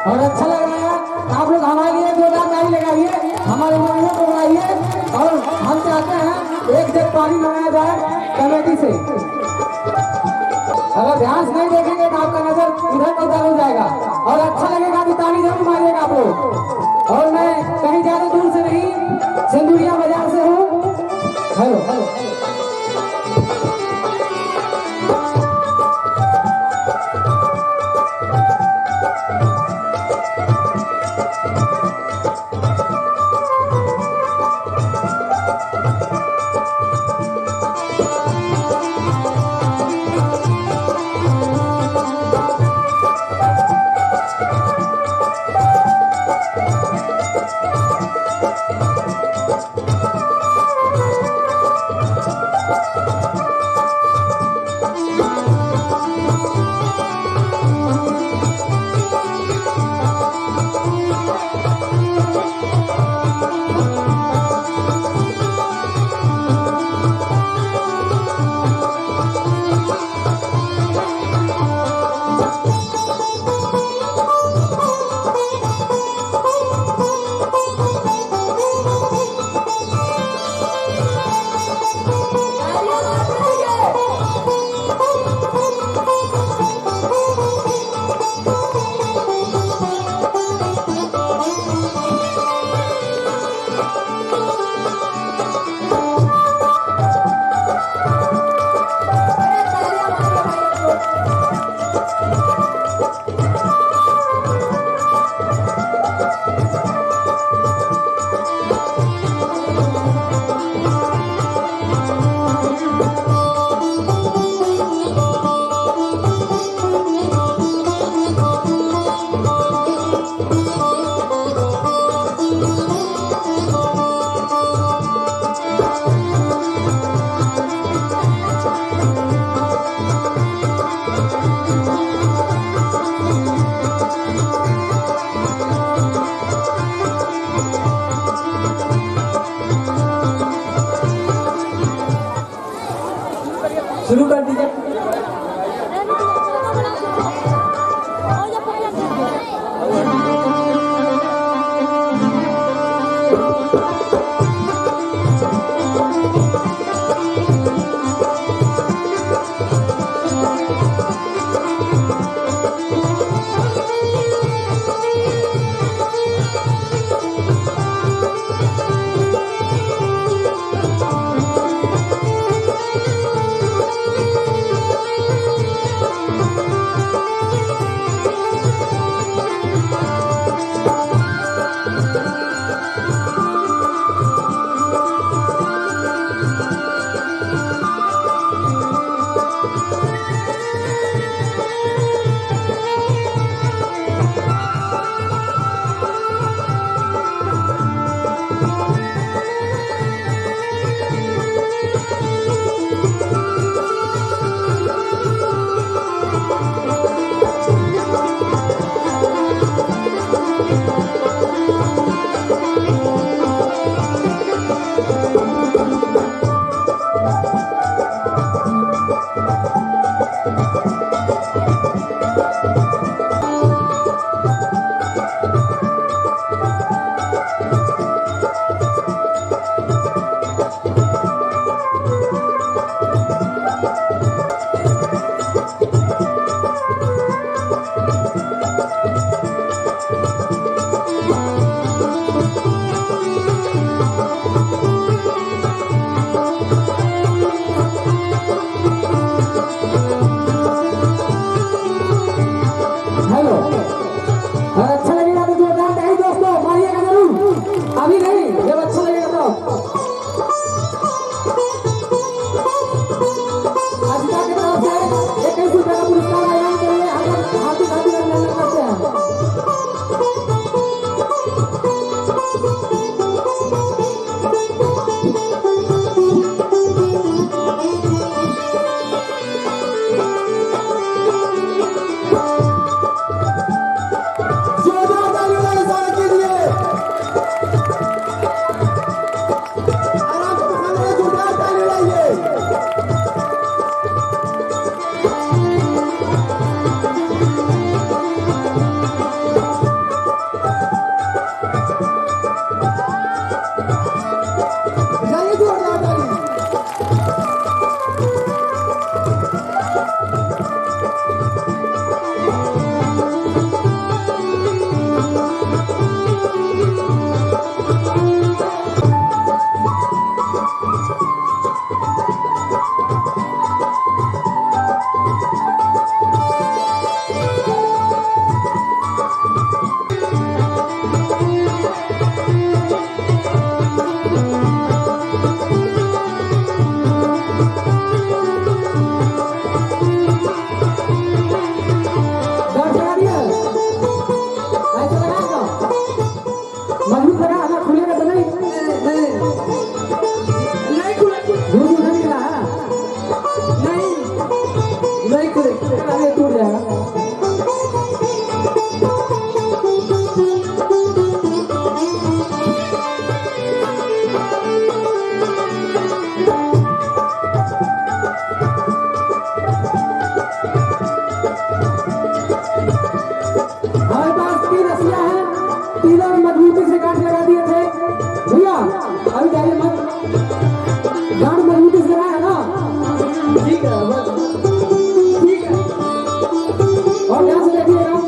और अच्छा लग रहा है, आप लोग हमारे लिए जोरदार ताली लगाइए, हमारे लोगों को बुलाइए और हम चाहते हैं एक जग पानी मंगाया जाए कमेटी से। अगर ध्यान से नहीं देखेंगे तो आपका नजर इधर उधर हो जाएगा और अच्छा लगेगा तो ताली जरूर मारिएगा आप लोग। और मैं कहीं ज्यादा दूर से नहीं, सिंदूरिया बाजार से हूँ। हेलो हेलो ध्यान से देखिएगा।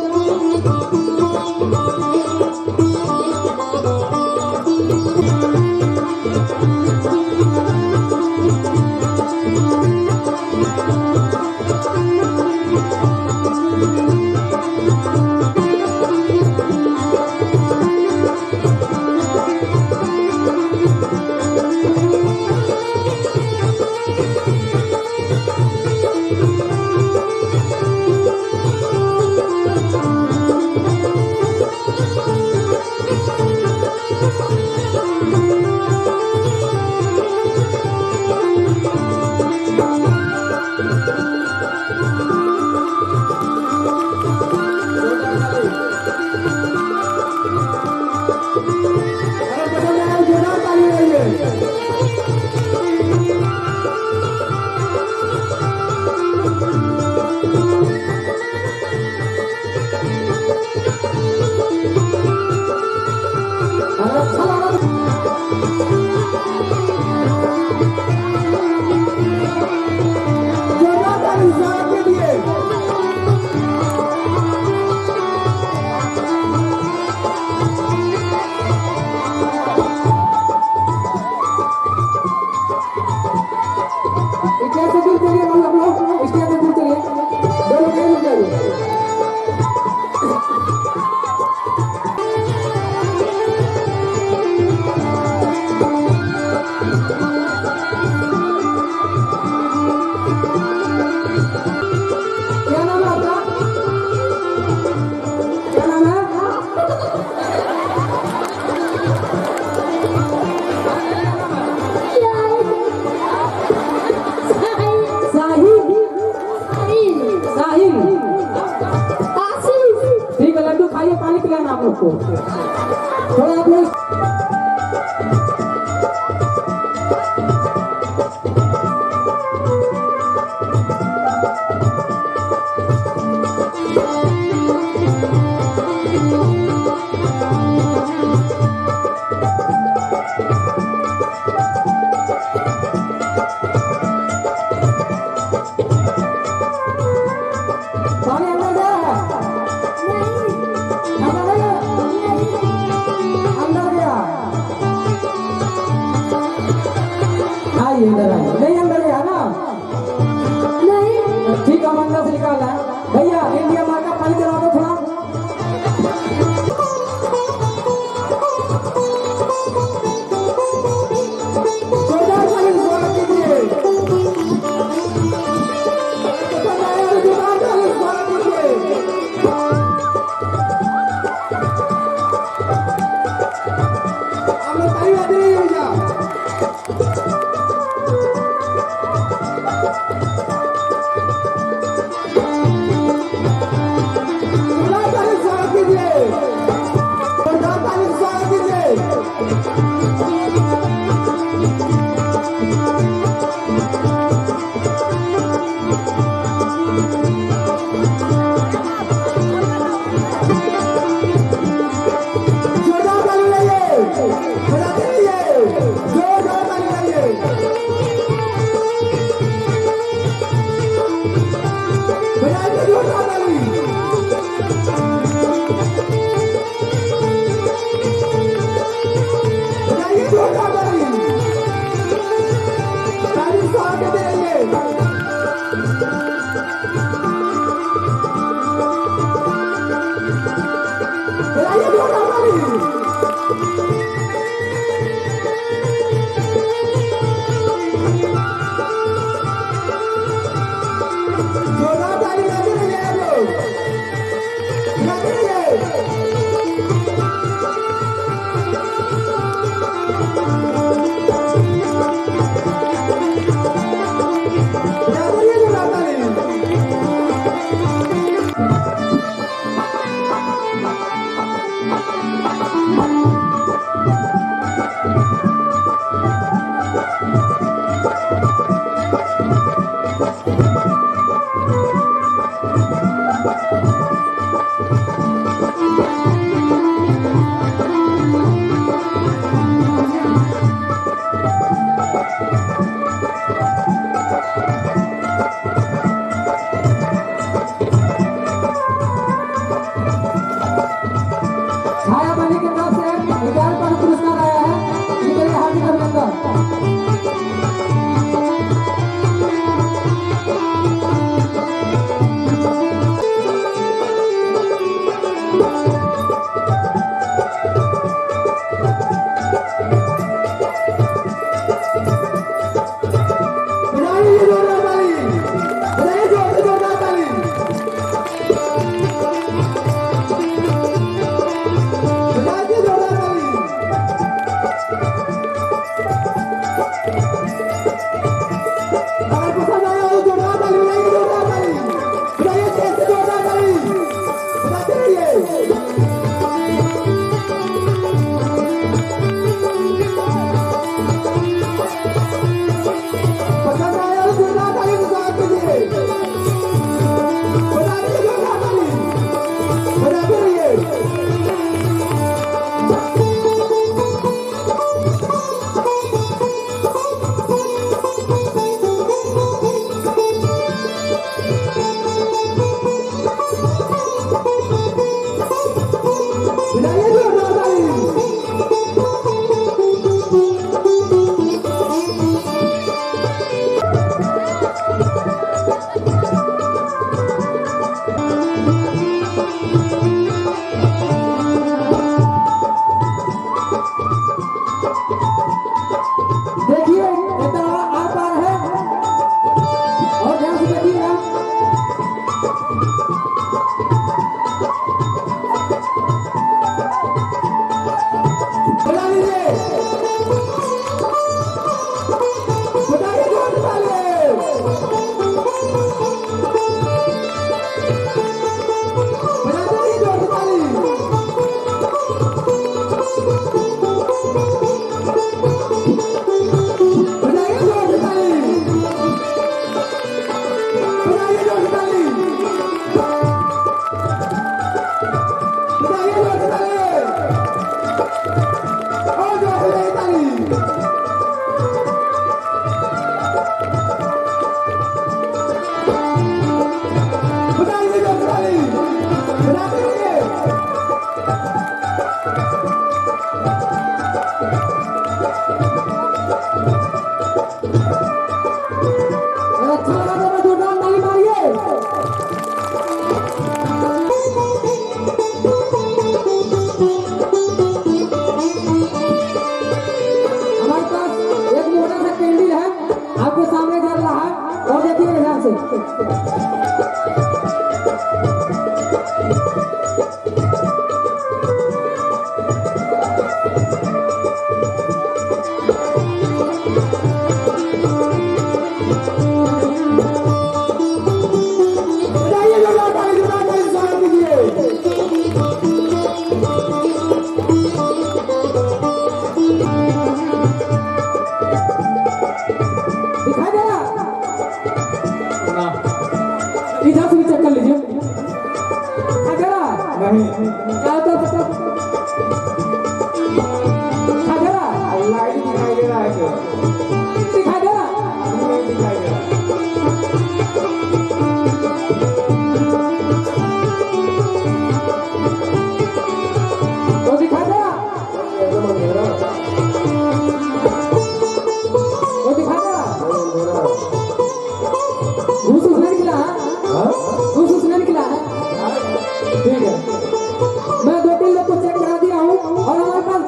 थोड़ा आप लोग नहीं अंदर गया ना, नहीं ठीक है, अंदर से निकाल है भैया। इंडिया मार का पानी चला दो थोड़ा। नहीं क्या तो दिखा दे रहा लाइट दिखाई दे रहा है क्या? दिखा दे रहा नहीं दिखाई दे रहा। तो दिखा दे रहा एकदम अंधेरा वो दिखा दे रहा घूस उसने निकला है घूस उसने निकला है ठीक है मैं 2-3 लोग को चेक करा दिया हूँ और हमारे पास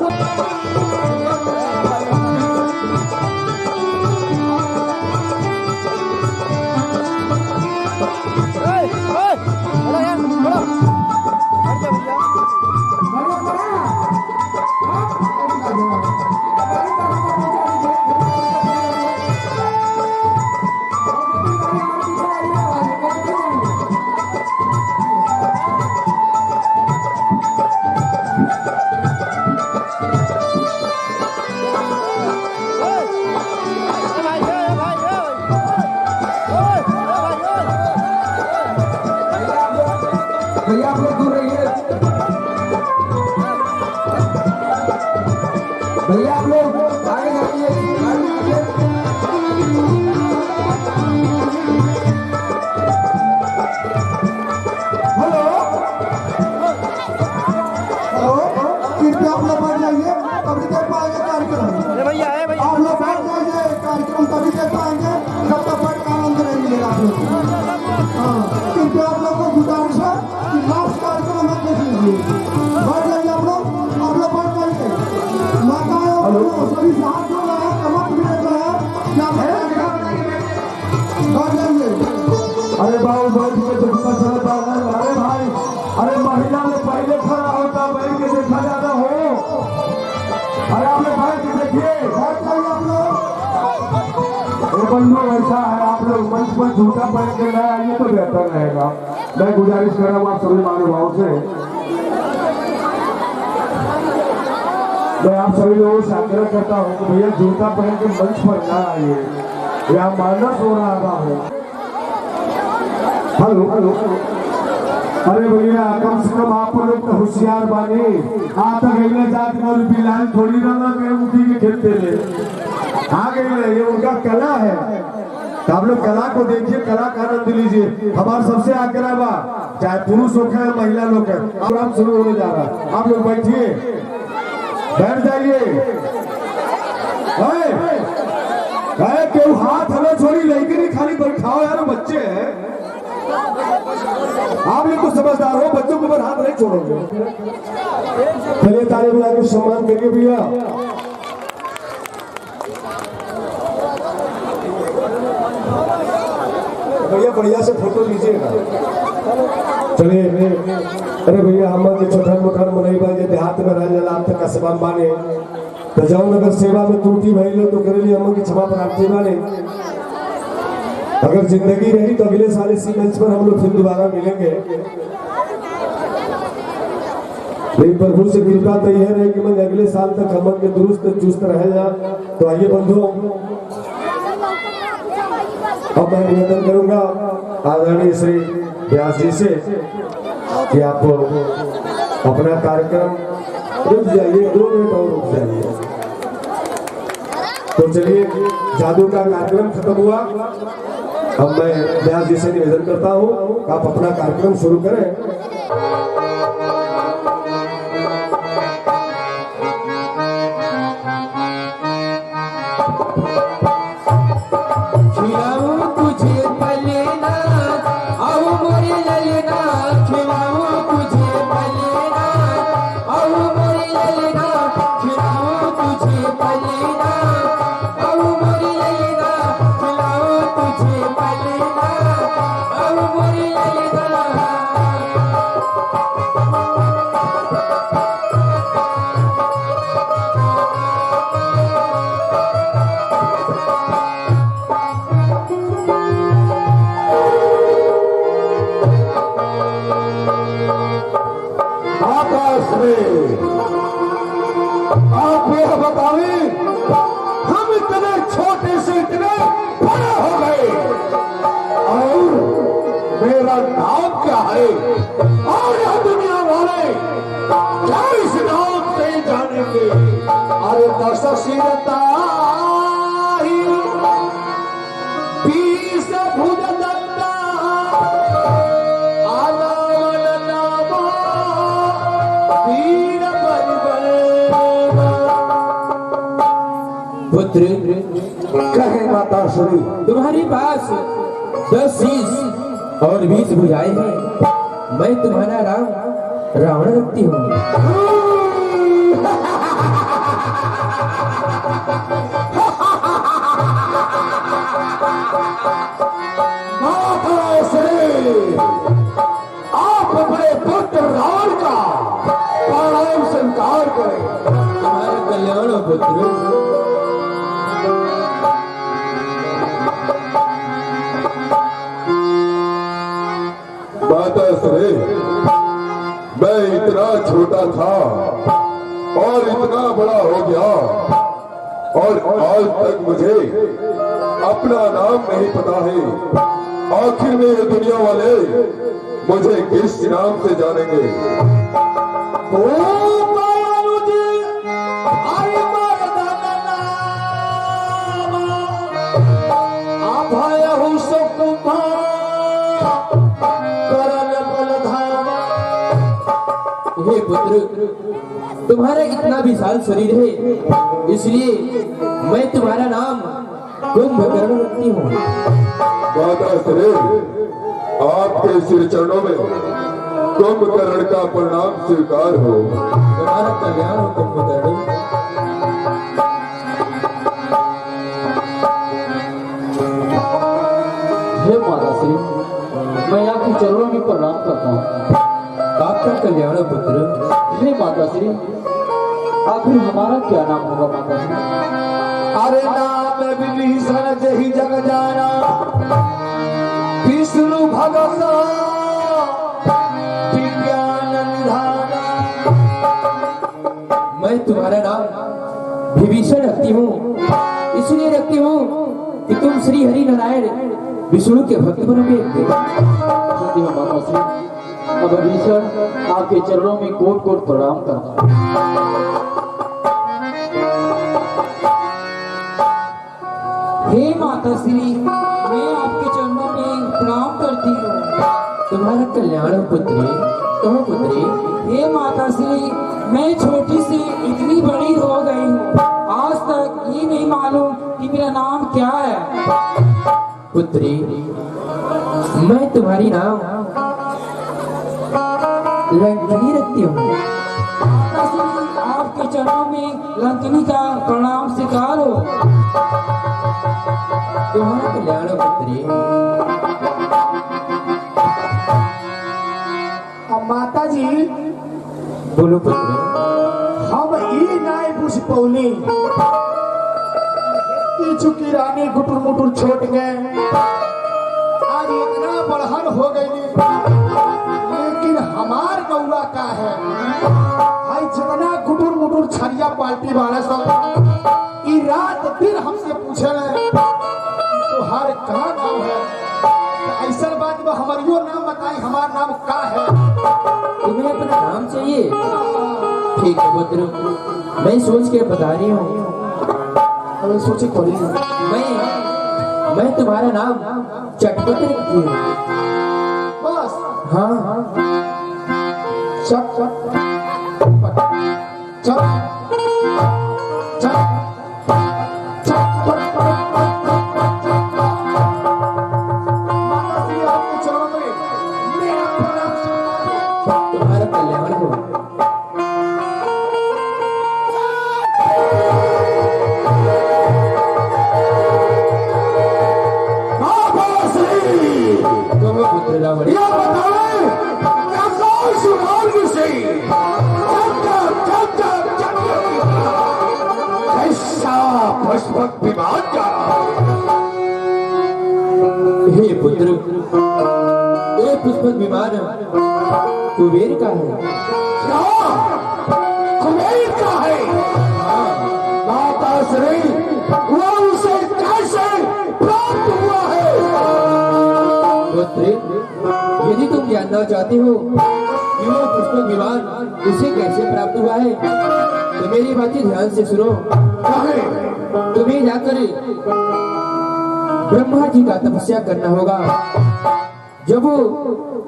भैया आप लोग दूर रहिए। भैया आप लोग आगे जाइए आगे जाइए। हेलो हेलो कृपया आप लोग बैठ जाइए तभी देख पाएंगे कार्यक्रम। आप लोग बैठ जाइए कार्यक्रम तभी देख पाएंगे जब तक बैठ का आनंद नहीं मिलेगा आप लोग को। हाँ कृपया आप लोग को गुजारिश है कि लास्ट कार्यक्रम मत देख लीजिए। बैठ जाइए आप लोग बैठ जाइए। माताएं और सभी से हाथ जोड़ रहे हैं कमर भी देख रहे हैं क्या बैठ जाइए। अरे बाबू बैठ के देखना चाहता है। अरे भाई अरे महिला में पहले खड़ा होता बैठ के देखा जाता हो। अरे आप लोग बैठ के देखिए बैठ जाइए आप लोग। ये बंधु ऐसा है आप लोग मंच पर झूठा पहन के न आइए तो बेहतर रहेगा। मैं गुजारिश कर रहा हूँ आप सभी महानुभावों से। मैं आप सभी लोगों से आग्रह करता हूँ कि भैया जूता पहन के मंच पर न आइए। यहाँ मानस हो रहा है। हेलो हेलो अरे भैया कम से कम आप लोग तो होशियार बानी। आप तक अगले जात का बिलाल थोड़ी ना उठी के खेलते ले आ गई। ये उनका कला है तो आप लोग कला को देखिए कला का आनंद लीजिए। हमारा सबसे आग्रह बा चाहे पुरुष हो या महिला लोग है प्रोग्राम शुरू होने जा रहा है। आप लोग बैठिए बैठ जाइए। क्यों हाथ हमें छोड़ी लेके नहीं खाली बैठाओ यार बच्चे हैं। आप लोग तो समझदार हो बच्चों के ऊपर हाथ नहीं छोड़ोगे। चलिए ताली बजा के सम्मान करिए भैया। भैया बढ़िया से फोटो लीजिएगा। चलिए अरे भैया हम छोटा मोटा मनैबा जे देहात में रह जाला आप तक कस्बा बाने तो जाओ अगर सेवा में त्रुटि भइल तो करे लिए हम की क्षमा प्रार्थी बाने। अगर जिंदगी रही तो अगले साल इसी मंच पर हम लोग फिर दोबारा मिलेंगे। लेकिन प्रभु से कृपा तो यह रहे कि मैं अगले साल तक हम के दुरुस्त चुस्त रह जा। तो आइए बंधुओं अब मैं निवेदन करूंगा आदरणीय श्री व्यास जी से कि आप अपना कार्यक्रम रुक जाइए 2 मिनट और रुक जाइए। तो चलिए जादू का कार्यक्रम खत्म हुआ। अब मैं व्यास जी से निवेदन करता हूँ आप अपना कार्यक्रम शुरू करें। आप यह बताएं हम इतने छोटे से इतने बड़े हो गए और मेरा नाम क्या है और यह दुनिया वाले सिरता पीस भुज दंता आलावन नामा वीर परिबल। पुत्र कहे माता श्री तुम्हारे पास 10 शीश और 20 भुजाएं हैं। मैं तुम्हारा राम रावण रखती हूँ। माता श्री आप अपने पुत्र रावण का प्रणाम स्वीकार करें। तुम्हारा कल्याण हो पुत्र। माता श्री मैं इतना छोटा था और इतना बड़ा हो गया और आज तक मुझे अपना नाम नहीं पता है। आखिर में ये दुनिया वाले मुझे किस नाम से जानेंगे? ओ मायालु जी आई मर्दना अभय हूँ सुकुमा करन बलधामा। हे पुत्र तुम्हारा इतना विशाल शरीर है इसलिए मैं तुम्हारा नाम कुंभकर्ण रखती हूँ। माता श्री आपके सिर चरणों में कुंभकर्ण का प्रणाम स्वीकार हो। तुम्हारा कल्याण हो कुंभकर्ण। हे माता श्री मैं आपके चरणों में प्रणाम करता हूँ। आपका कल्याण हो पुत्र। हे माता श्री आखिर हमारा क्या नाम होगा माता श्री? अरे नाम विभीषण जही जग जाना विष्णु भगत विज्ञान निधाना। मैं तुम्हारा नाम विभीषण रखती हूँ इसलिए रखती हूँ कि तुम श्री हरि नारायण विष्णु के भक्त बनोगे। सत्य है माता श्री। अब विभीषण आपके चरणों में कोट कोट प्रणाम करता हूँ। हे माता श्री मैं आपके चरणों में प्रणाम करती हूँ। तुम्हारा कल्याण हो पुत्री। कहो पुत्री। हे माता श्री मैं छोटी से इतनी बड़ी हो गई हूँ आज तक ये नहीं मालूम कि मेरा नाम क्या है। पुत्री मैं तुम्हारी नाम लंकिनी रखती हूँ। माता श्री आपके चरणों में लंकिनी का प्रणाम स्वीकार हो। तुम्हारा कल्याण हो पुत्री। अब माता जी बोलो पुत्र। हम ई नाय बुझ पौली कि चुकी रानी गुटुर मुटुर छोट गए आज इतना बढ़हन हो गई लेकिन हमार गौरा का है भाई जितना गुटुर मुटुर छरिया पार्टी वाले सब ई रात दिन हमसे पूछे रहे तुम्हार कहाँ नाम है तो ऐसा बात में हमारियो नाम बताई हमार नाम का है। तुम्हें अपना नाम चाहिए? ठीक है पुत्र मैं सोच के बता रही हूँ। अरे सोची खोली मैं तुम्हारा नाम चटपट रखती हूँ। बस हाँ चट चट चट चट तुम्हारा कल्याण हो। कहो पुत्र रावण। पुष्पक विमान जा हे पुत्र ये पुष्पक विमान कुबेर का है। कुबेर का है माता श्री वो उसे कैसे प्राप्त हुआ है? पुत्र यदि तुम जानना चाहते हो कि वो पुष्पक विमान उसे कैसे प्राप्त हुआ है तो मेरी बातें ध्यान से सुनो। तुम्हें जाकर ब्रह्मा जी का तपस्या करना होगा। जब वो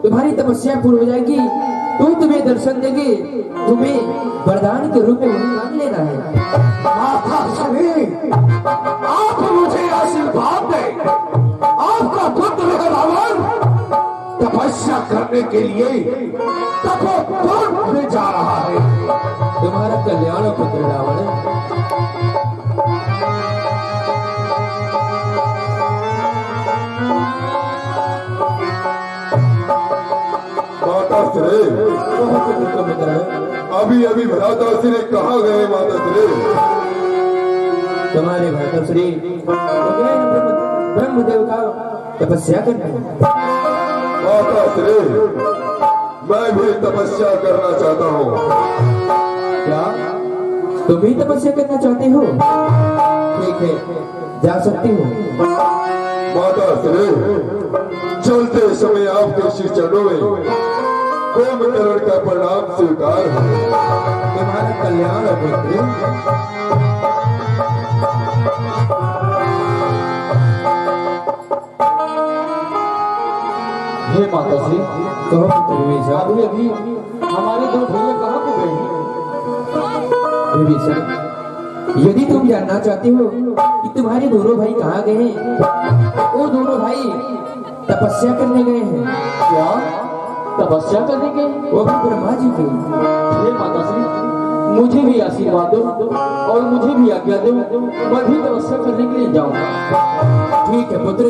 तुम्हारी तपस्या पूर्ण हो जाएगी तो तुम्हें दर्शन देंगे, तुम्हें वरदान के रूप में वही मान लेना है। माता श्री, आप मुझे आशीर्वाद दें। आपका पुत्र है रावण तपस्या करने के लिए तपोवन में जा रहा है। तुम्हारा कल्याण पुत्र रावण। माताश्री, अभी अभी भ्राताश्री कहाँ गए माताश्री? तुम्हारे भ्राताश्री ब्रह्मदेव का तपस्या करना। माताश्री, मैं भी तपस्या करना चाहता हूँ। क्या तुम भी तपस्या करना चाहते हो? ठीक है, जा सकती हो। माताश्री, चलते समय आपके श्री चरणों में कुंभकर्ण का प्रणाम स्वीकार है। तुम्हारा कल्याण पुत्र। हे माता श्री, कहो पुत्र विभीषण। अभी अभी हमारे दो भैया कहाँ को गए हैं? विभीषण, यदि तुम जानना चाहते हो कि तुम्हारे दोनों भाई कहाँ गए हैं, वो दोनों भाई तपस्या करने गए हैं। क्या तपस्या करने गए? वो भी ब्रह्मा जी की। हे माता श्री, मुझे भी आशीर्वाद दो और मुझे भी आज्ञा दो, मैं भी तपस्या करने के लिए जाऊंगा। ठीक है पुत्र,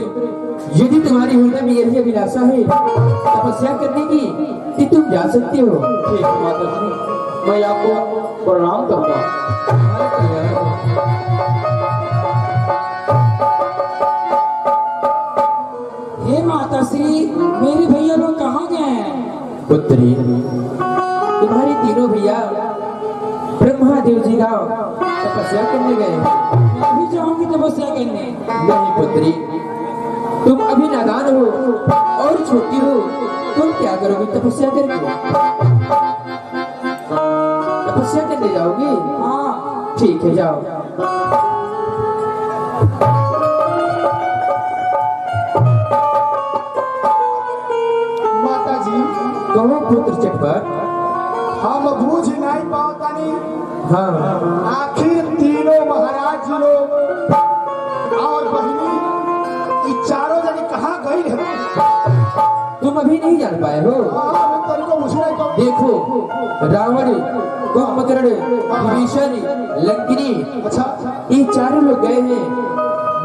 यदि तुम्हारी हृदय में यही अभिलाषा है तपस्या करने की कि तुम जा सकते हो। ठीक है माता श्री, मैं आपको प्रणाम करता हूँ। हे माता श्री, मेरे भैया लोग कहाँ गए हैं? पुत्री, तुम्हारे तीनों भैया ब्रह्मा देव जी का तपस्या करने गए हैं। मैं भी जाऊंगी तपस्या करने। नहीं पुत्री, तुम अभी नादान हो और छोटी हो, तुम क्या करोगी तपस्या करके? तपस्या करने जाओगी? हाँ। ठीक है, जाओ। माता जी, कहो पुत्र चटपट। हम बूझ नहीं पातानी हाँ, आखिर तीनों महाराज जी लोग और बहिनी ये चारों जने कहाँ गई है? तुम अभी नहीं जान पाए हो? तरीको मुझे नहीं कहो। देखो, रावण, कुंभकर्ण, विभीषण, लंकिनी, अच्छा, ये चारों लोग गए हैं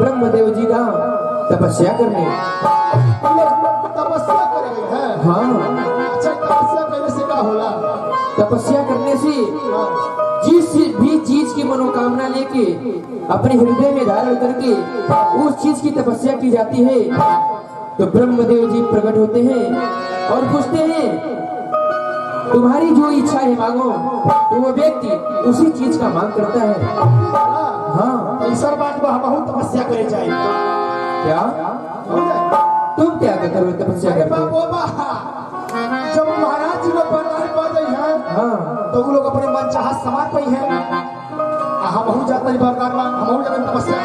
ब्रह्मदेव जी का तपस्या करने। ये लोग तपस्या कर गए हैं। हाँ, अच्छा, तपस्या करने से क्या होला? तपस्या करने से हाँ, जिस भी चीज की मनोकामना लेके अपने हृदय में धारण करके उस चीज की तपस्या की जाती है तो ब्रह्मदेव जी प्रकट होते हैं और पूछते हैं तुम्हारी जो इच्छा है मांगो, तो वो व्यक्ति उसी चीज का मांग करता है। हाँ, ऐसा बात वह बहुत तपस्या करे जाए। क्या हो जाए? तुम क्या करो तपस्या करते हो? बाबा, जब महाराज जी लोग वरदान पा गए हैं हाँ, तो वो लोग अपने मन चाह सामान पाई है। हम बहुत जाते वरदान मांग, हम जाते तपस्या,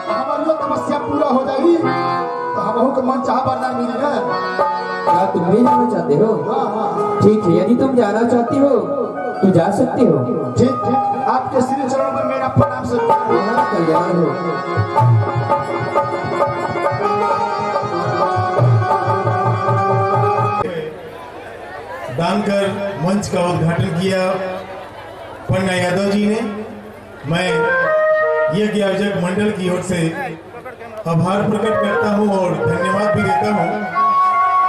हमारी तपस्या पूरा हो जाएगी तो हम के मन चाह वरदान मिली ना। क्या तुम भी जाना चाहते हो? हाँ हाँ, ठीक है, यदि तुम जाना चाहती हो तो जा सकते हो। ठीक ठीक, आपके श्री चरणों में मेरा प्रणाम से तुम्हारा कल्याण हो। दानकर मंच का उद्घाटन किया पन्ना यादव जी ने। मैं यज्ञ आयोजक मंडल की ओर से आभार प्रकट करता हूं और धन्यवाद भी देता हूं।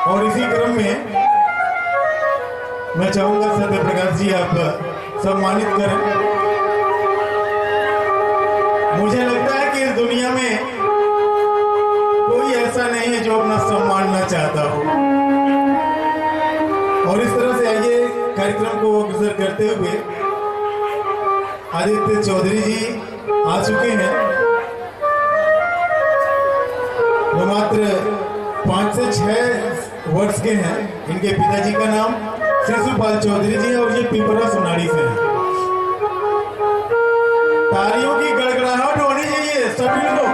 और इसी क्रम में मैं चाहूंगा सत्य प्रकाश जी आप सम्मानित करें। मुझे लगता है कि इस दुनिया में कोई ऐसा नहीं है जो अपना सम्मान न चाहता हो। और इस तरह से आइए कार्यक्रम को अग्रसर करते हुए आदित्य चौधरी जी आ चुके हैं। वो मात्र 5 से 6 वर्ष के हैं। इनके पिताजी का नाम शिशुपाल चौधरी जी और ये पिपरा सोनारी से है। तालियों की गड़गड़ाहट होनी चाहिए सभी लोग।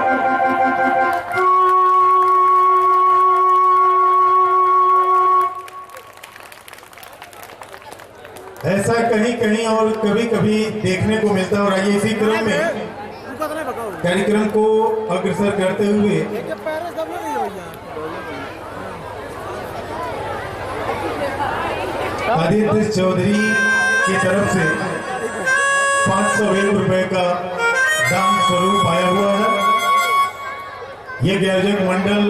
ऐसा कहीं कहीं और कभी कभी देखने को मिलता है। और आइए इसी क्रम में कार्यक्रम को अग्रसर करते हुए आदित्य चौधरी की तरफ से 501 रुपए का दान स्वरूप आया हुआ है। ये आयोजक मंडल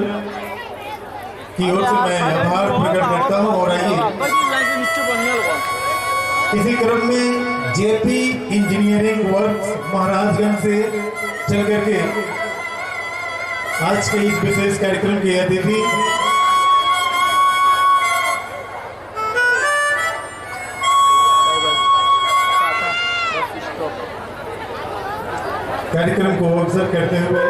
की ओर से मैं आभार प्रकट करता हूं। और आइए इसी क्रम में जेपी इंजीनियरिंग वर्क्स महाराजगंज से चल करके आज के इस विशेष कार्यक्रम के अतिथि कार्यक्रम को अवसर करते हुए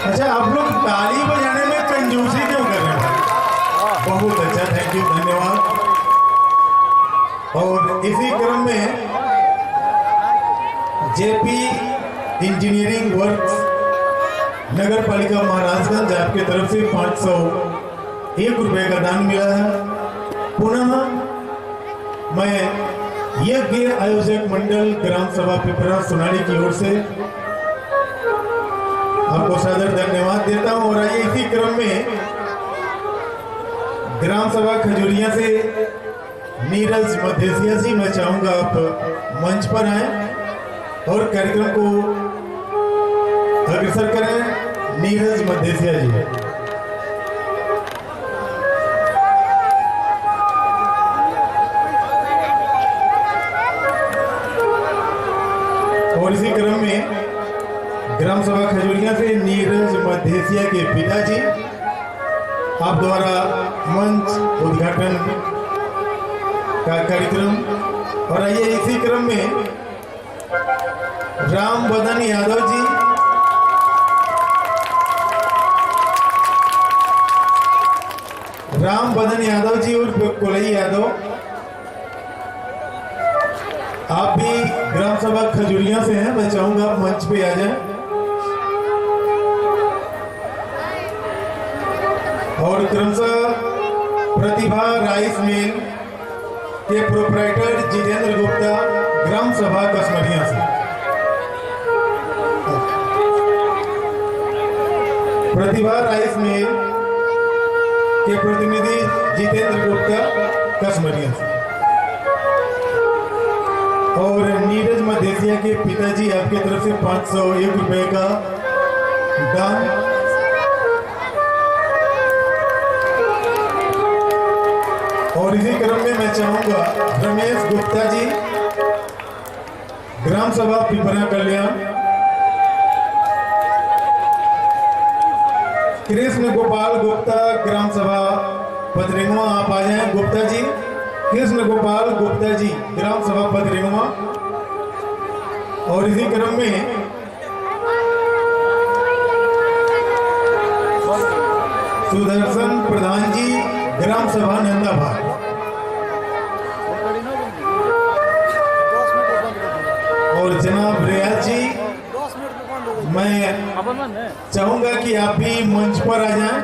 अच्छा, आप लोग ताली बजाने में कंजूसी क्यों कर रहे हैं? बहुत अच्छा, थैंक यू, धन्यवाद। और इसी क्रम में जेपी इंजीनियरिंग वर्क्स नगर पालिका महाराजगंज आपके तरफ से 501 रुपए का दान मिला है। पुनः मैं यज्ञ आयोजक मंडल ग्राम सभा पिपरा सोनाली की ओर से आपको सादर धन्यवाद देता हूं। और आइए इसी क्रम में ग्राम सभा खजूरिया से नीरज मध्यसिया जी, मैं चाहूंगा आप मंच पर आए और कार्यक्रम को अग्रसर करें। नीरज मध्यसिया जी। और इसी क्रम में ग्राम सभा खजूरिया से नीरज मध्यसिया के पिताजी आप द्वारा मंच उद्घाटन का कार्यक्रम। और आइए इसी क्रम में राम बदन यादव जी, राम बदन यादव जी उर्फ कोलई यादव, आप भी ग्राम सभा खजूरिया से हैं, मैं चाहूंगा आप मंच पे आ जाएं। और क्रमशः प्रतिभा राइस मिल के प्रोप्राइटर जितेंद्र गुप्ता ग्राम सभा कसमरिया से। प्रतिभा राइस मिल के प्रतिनिधि जितेंद्र गुप्ता कसमरिया से। और नीरज मध्यसिया के पिताजी आपकी तरफ से 501 रुपए का दान। और इसी क्रम में मैं चाहूंगा रमेश गुप्ता जी, ग्राम सभा पिपरा कल्याण, कृष्ण गोपाल गुप्ता ग्राम सभा पदरिंगवा, आप आ जाएं गुप्ता जी। कृष्ण गोपाल गुप्ता जी ग्राम सभा पदरिंगवा। और इसी क्रम में सुदर्शन प्रधान जी ग्राम सभा नंदाभाग। और जनाब रियाज जी, मैं चाहूंगा कि आप भी मंच पर आ जाएं।